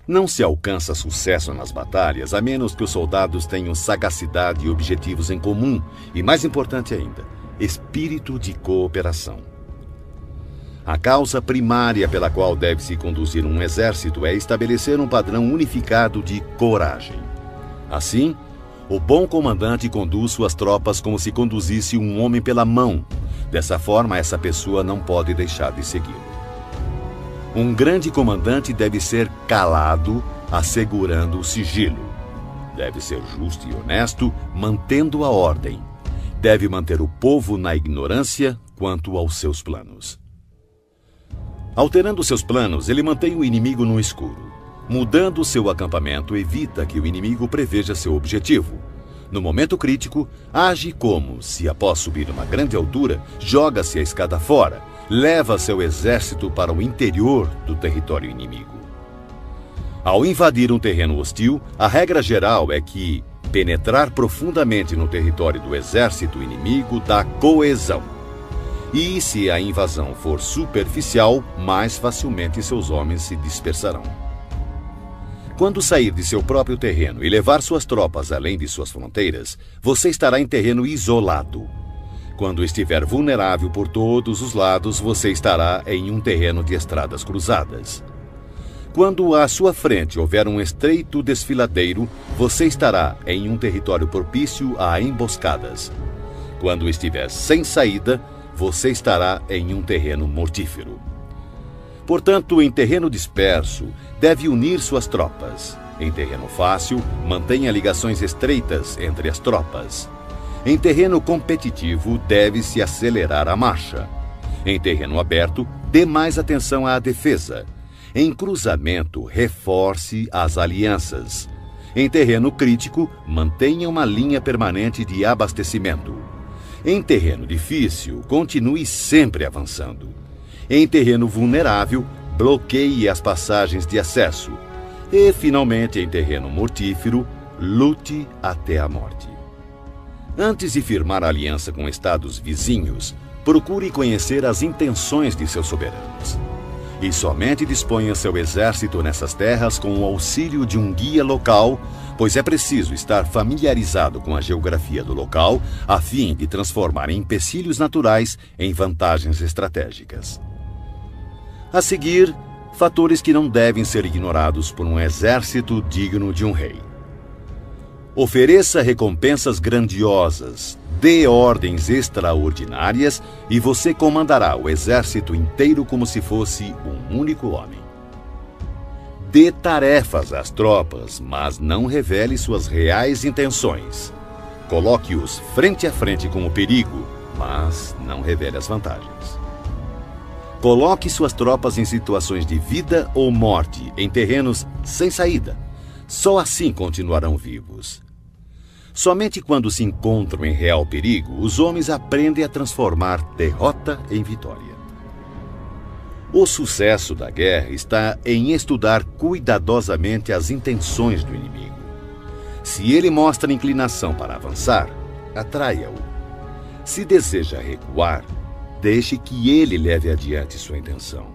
Não se alcança sucesso nas batalhas a menos que os soldados tenham sagacidade e objetivos em comum e, mais importante ainda, espírito de cooperação. A causa primária pela qual deve-se conduzir um exército é estabelecer um padrão unificado de coragem. Assim, o bom comandante conduz suas tropas como se conduzisse um homem pela mão. Dessa forma, essa pessoa não pode deixar de segui-lo. Um grande comandante deve ser calado, assegurando o sigilo. Deve ser justo e honesto, mantendo a ordem. Deve manter o povo na ignorância quanto aos seus planos. Alterando seus planos, ele mantém o inimigo no escuro. Mudando seu acampamento, evita que o inimigo preveja seu objetivo. No momento crítico, age como se, após subir uma grande altura, joga-se a escada fora, leva seu exército para o interior do território inimigo. Ao invadir um terreno hostil, a regra geral é que penetrar profundamente no território do exército inimigo dá coesão. E se a invasão for superficial, mais facilmente seus homens se dispersarão. Quando sair de seu próprio terreno e levar suas tropas além de suas fronteiras, você estará em terreno isolado. Quando estiver vulnerável por todos os lados, você estará em um terreno de estradas cruzadas. Quando à sua frente houver um estreito desfiladeiro, você estará em um território propício a emboscadas. Quando estiver sem saída, você estará em um terreno mortífero. Portanto, em terreno disperso, deve unir suas tropas. Em terreno fácil, mantenha ligações estreitas entre as tropas. Em terreno competitivo, deve-se acelerar a marcha. Em terreno aberto, dê mais atenção à defesa. Em cruzamento, reforce as alianças. Em terreno crítico, mantenha uma linha permanente de abastecimento. Em terreno difícil, continue sempre avançando. Em terreno vulnerável, bloqueie as passagens de acesso. E, finalmente, em terreno mortífero, lute até a morte. Antes de firmar aliança com estados vizinhos, procure conhecer as intenções de seus soberanos. E somente disponha seu exército nessas terras com o auxílio de um guia local, pois é preciso estar familiarizado com a geografia do local a fim de transformar empecilhos naturais em vantagens estratégicas. A seguir, fatores que não devem ser ignorados por um exército digno de um rei. Ofereça recompensas grandiosas, dê ordens extraordinárias e você comandará o exército inteiro como se fosse um único homem. Dê tarefas às tropas, mas não revele suas reais intenções. Coloque-os frente a frente com o perigo, mas não revele as vantagens. Coloque suas tropas em situações de vida ou morte, em terrenos sem saída. Só assim continuarão vivos. Somente quando se encontram em real perigo, os homens aprendem a transformar derrota em vitória. O sucesso da guerra está em estudar cuidadosamente as intenções do inimigo. Se ele mostra inclinação para avançar, atraia-o. Se deseja recuar, deixe que ele leve adiante sua intenção.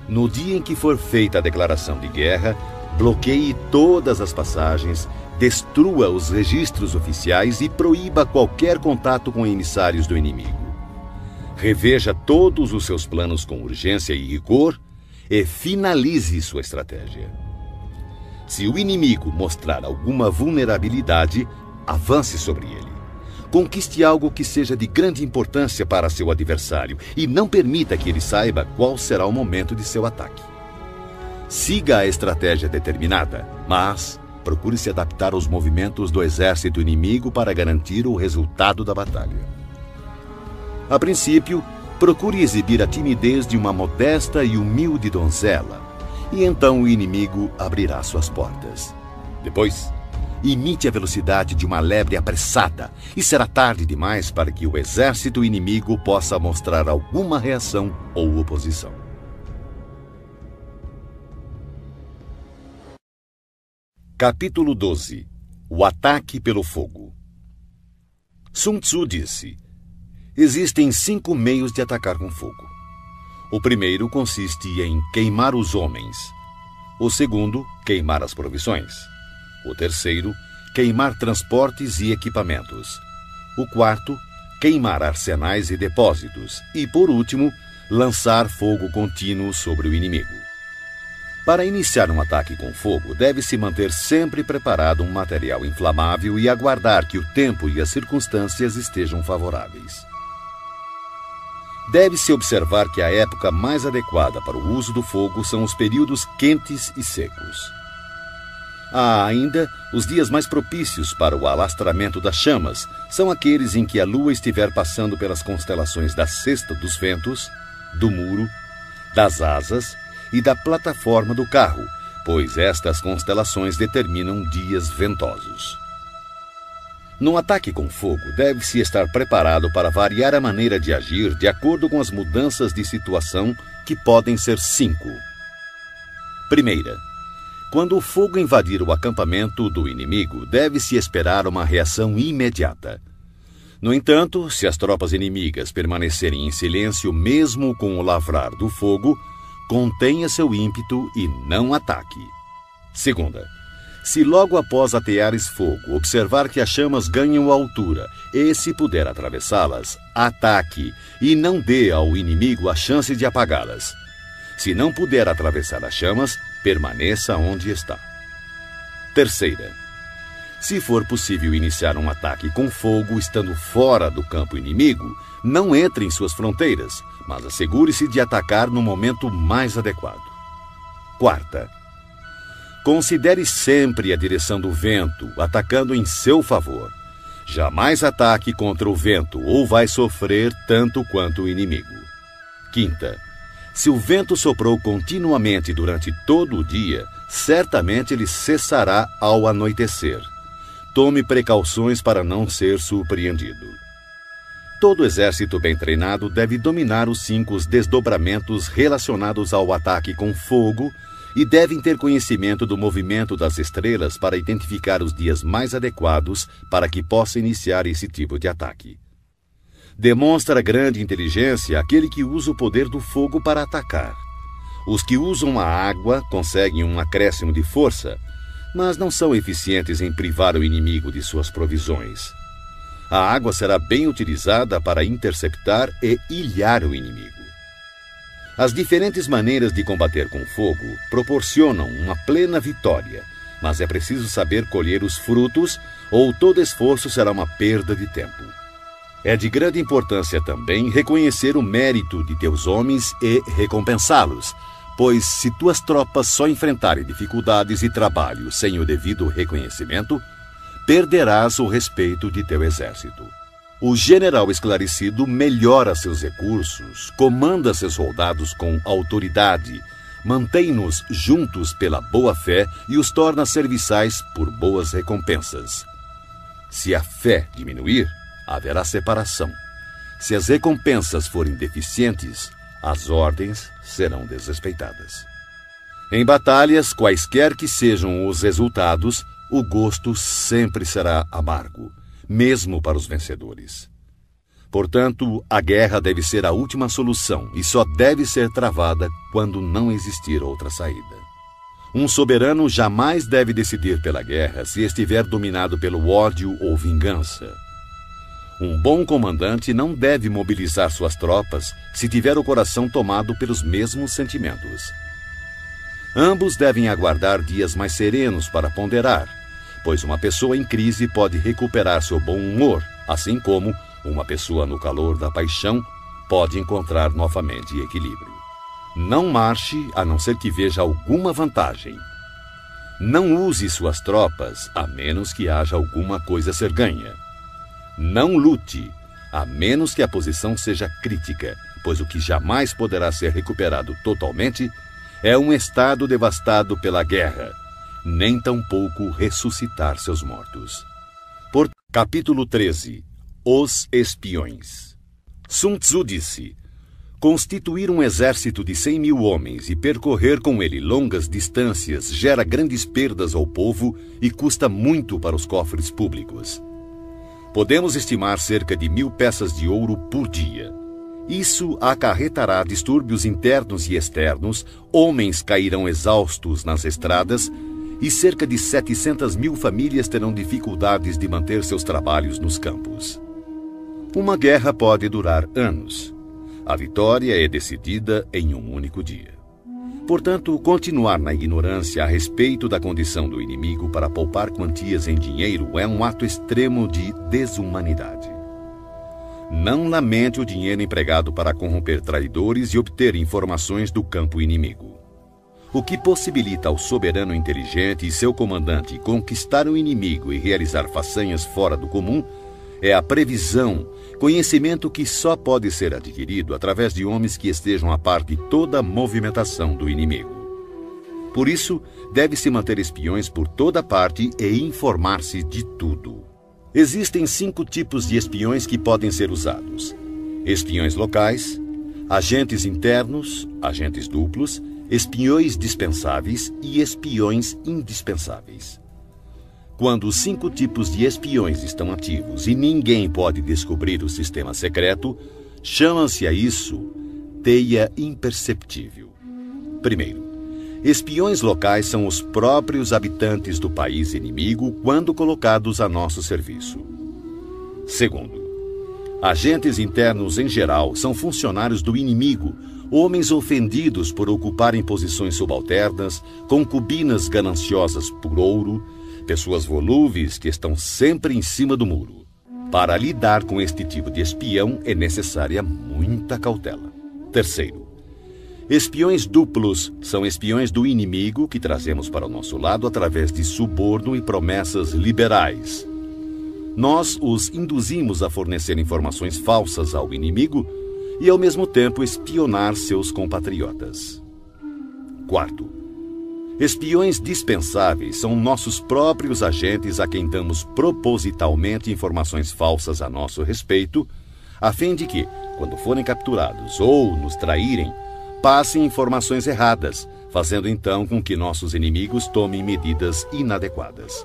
No dia em que for feita a declaração de guerra, bloqueie todas as passagens, destrua os registros oficiais e proíba qualquer contato com emissários do inimigo. Reveja todos os seus planos com urgência e rigor e finalize sua estratégia. Se o inimigo mostrar alguma vulnerabilidade, avance sobre ele. Conquiste algo que seja de grande importância para seu adversário e não permita que ele saiba qual será o momento de seu ataque. Siga a estratégia determinada, mas procure se adaptar aos movimentos do exército inimigo para garantir o resultado da batalha. A princípio, procure exibir a timidez de uma modesta e humilde donzela, e então o inimigo abrirá suas portas. Depois, imite a velocidade de uma lebre apressada e será tarde demais para que o exército inimigo possa mostrar alguma reação ou oposição. Capítulo 12. O ataque pelo fogo. Sun Tzu disse: existem 5 meios de atacar com fogo. O primeiro consiste em queimar os homens. O segundo, queimar as provisões. O terceiro, queimar transportes e equipamentos. O quarto, queimar arsenais e depósitos. E, por último, lançar fogo contínuo sobre o inimigo. Para iniciar um ataque com fogo, deve-se manter sempre preparado um material inflamável e aguardar que o tempo e as circunstâncias estejam favoráveis. Deve-se observar que a época mais adequada para o uso do fogo são os períodos quentes e secos. Há ainda os dias mais propícios para o alastramento das chamas, são aqueles em que a lua estiver passando pelas constelações da cesta dos ventos, do muro, das asas e da plataforma do carro, pois estas constelações determinam dias ventosos. No ataque com fogo, deve-se estar preparado para variar a maneira de agir de acordo com as mudanças de situação, que podem ser 5. Primeira, quando o fogo invadir o acampamento do inimigo, deve-se esperar uma reação imediata. No entanto, se as tropas inimigas permanecerem em silêncio mesmo com o lavrar do fogo, contenha seu ímpeto e não ataque. Segunda, se logo após ateares fogo observar que as chamas ganham altura e, se puder atravessá-las, ataque e não dê ao inimigo a chance de apagá-las. Se não puder atravessar as chamas, permaneça onde está. Terceira, se for possível iniciar um ataque com fogo estando fora do campo inimigo, não entre em suas fronteiras, mas assegure-se de atacar no momento mais adequado. Quarta, considere sempre a direção do vento, atacando em seu favor. Jamais ataque contra o vento ou vai sofrer tanto quanto o inimigo. Quinta, se o vento soprou continuamente durante todo o dia, certamente ele cessará ao anoitecer. Tome precauções para não ser surpreendido. Todo exército bem treinado deve dominar os 5 desdobramentos relacionados ao ataque com fogo e devem ter conhecimento do movimento das estrelas para identificar os dias mais adequados para que possa iniciar esse tipo de ataque. Demonstra grande inteligência aquele que usa o poder do fogo para atacar. Os que usam a água conseguem um acréscimo de força, mas não são eficientes em privar o inimigo de suas provisões. A água será bem utilizada para interceptar e ilhar o inimigo. As diferentes maneiras de combater com fogo proporcionam uma plena vitória, mas é preciso saber colher os frutos, ou todo esforço será uma perda de tempo. É de grande importância também reconhecer o mérito de teus homens e recompensá-los, pois se tuas tropas só enfrentarem dificuldades e trabalho sem o devido reconhecimento, perderás o respeito de teu exército. O general esclarecido melhora seus recursos, comanda seus soldados com autoridade, mantém-nos juntos pela boa-fé e os torna serviçais por boas recompensas. Se a fé diminuir, haverá separação. Se as recompensas forem deficientes, as ordens serão desrespeitadas. Em batalhas, quaisquer que sejam os resultados, o gosto sempre será amargo, mesmo para os vencedores. Portanto, a guerra deve ser a última solução e só deve ser travada quando não existir outra saída. Um soberano jamais deve decidir pela guerra se estiver dominado pelo ódio ou vingança. Um bom comandante não deve mobilizar suas tropas se tiver o coração tomado pelos mesmos sentimentos. Ambos devem aguardar dias mais serenos para ponderar, pois uma pessoa em crise pode recuperar seu bom humor, assim como uma pessoa no calor da paixão pode encontrar novamente equilíbrio. Não marche a não ser que veja alguma vantagem. Não use suas tropas a menos que haja alguma coisa a ser ganha. Não lute a menos que a posição seja crítica, pois o que jamais poderá ser recuperado totalmente é um estado devastado pela guerra. nem tampouco ressuscitar seus mortos. Capítulo 13. Os espiões. Sun Tzu disse: constituir um exército de 100.000 homens e percorrer com ele longas distâncias gera grandes perdas ao povo e custa muito para os cofres públicos. Podemos estimar cerca de 1.000 peças de ouro por dia. Isso acarretará distúrbios internos e externos, homens cairão exaustos nas estradas e cerca de 700.000 famílias terão dificuldades de manter seus trabalhos nos campos. Uma guerra pode durar anos. A vitória é decidida em um único dia. Portanto, continuar na ignorância a respeito da condição do inimigo para poupar quantias em dinheiro é um ato extremo de desumanidade. Não lamente o dinheiro empregado para corromper traidores e obter informações do campo inimigo. O que possibilita ao soberano inteligente e seu comandante conquistar o inimigo e realizar façanhas fora do comum é a previsão, conhecimento que só pode ser adquirido através de homens que estejam a par de toda a movimentação do inimigo. Por isso, deve-se manter espiões por toda parte e informar-se de tudo. Existem 5 tipos de espiões que podem ser usados: espiões locais, agentes internos, agentes duplos, espiões dispensáveis e espiões indispensáveis. Quando os 5 tipos de espiões estão ativos e ninguém pode descobrir o sistema secreto, chama-se a isso teia imperceptível. Primeiro, espiões locais são os próprios habitantes do país inimigo quando colocados a nosso serviço. Segundo, agentes internos em geral são funcionários do inimigo, homens ofendidos por ocuparem posições subalternas, concubinas gananciosas por ouro, pessoas volúveis que estão sempre em cima do muro. Para lidar com este tipo de espião é necessária muita cautela. Terceiro, espiões duplos são espiões do inimigo que trazemos para o nosso lado através de suborno e promessas liberais. Nós os induzimos a fornecer informações falsas ao inimigo e, ao mesmo tempo, espionar seus compatriotas. Quarto, espiões dispensáveis são nossos próprios agentes a quem damos propositalmente informações falsas a nosso respeito, a fim de que, quando forem capturados ou nos traírem, passem informações erradas, fazendo então com que nossos inimigos tomem medidas inadequadas.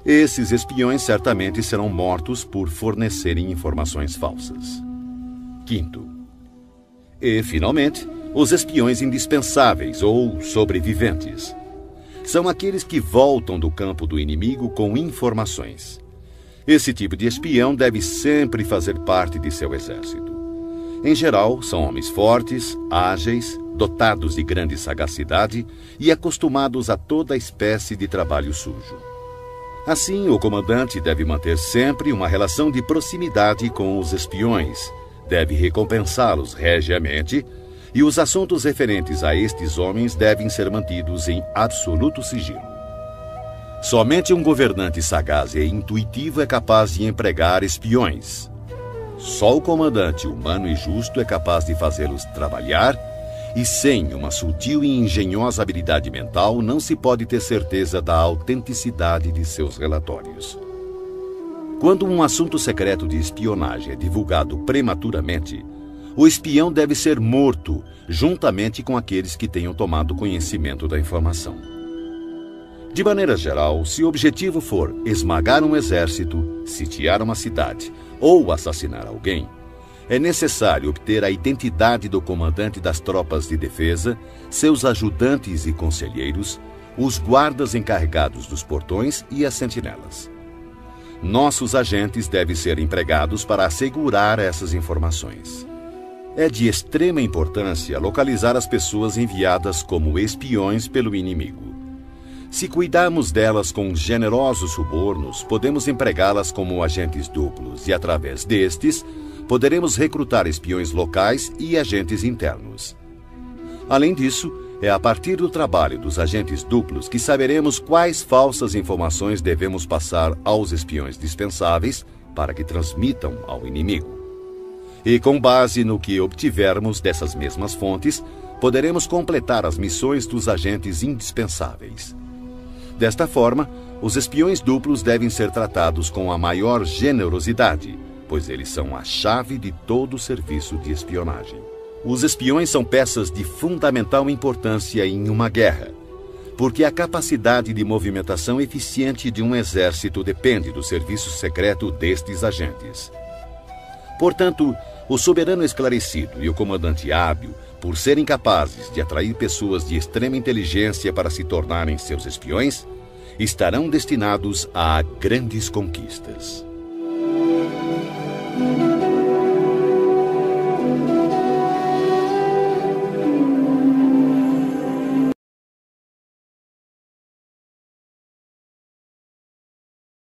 Esses espiões certamente serão mortos por fornecerem informações falsas. Quinto, e, finalmente, os espiões indispensáveis ou sobreviventes. São aqueles que voltam do campo do inimigo com informações. Esse tipo de espião deve sempre fazer parte de seu exército. Em geral, são homens fortes, ágeis, dotados de grande sagacidade e acostumados a toda espécie de trabalho sujo. Assim, o comandante deve manter sempre uma relação de proximidade com os espiões, deve recompensá-los regiamente, e os assuntos referentes a estes homens devem ser mantidos em absoluto sigilo. Somente um governante sagaz e intuitivo é capaz de empregar espiões. Só o comandante humano e justo é capaz de fazê-los trabalhar, e sem uma sutil e engenhosa habilidade mental não se pode ter certeza da autenticidade de seus relatórios. Quando um assunto secreto de espionagem é divulgado prematuramente, o espião deve ser morto, juntamente com aqueles que tenham tomado conhecimento da informação. De maneira geral, se o objetivo for esmagar um exército, sitiar uma cidade ou assassinar alguém, é necessário obter a identidade do comandante das tropas de defesa, seus ajudantes e conselheiros, os guardas encarregados dos portões e as sentinelas. Nossos agentes devem ser empregados para assegurar essas informações. É de extrema importância localizar as pessoas enviadas como espiões pelo inimigo. Se cuidarmos delas com generosos subornos, podemos empregá-las como agentes duplos e, através destes, poderemos recrutar espiões locais e agentes internos. Além disso, é a partir do trabalho dos agentes duplos que saberemos quais falsas informações devemos passar aos espiões dispensáveis para que transmitam ao inimigo. E com base no que obtivermos dessas mesmas fontes, poderemos completar as missões dos agentes indispensáveis. Desta forma, os espiões duplos devem ser tratados com a maior generosidade, pois eles são a chave de todo o serviço de espionagem. Os espiões são peças de fundamental importância em uma guerra, porque a capacidade de movimentação eficiente de um exército depende do serviço secreto destes agentes. Portanto, o soberano esclarecido e o comandante hábil, por serem capazes de atrair pessoas de extrema inteligência para se tornarem seus espiões, estarão destinados a grandes conquistas.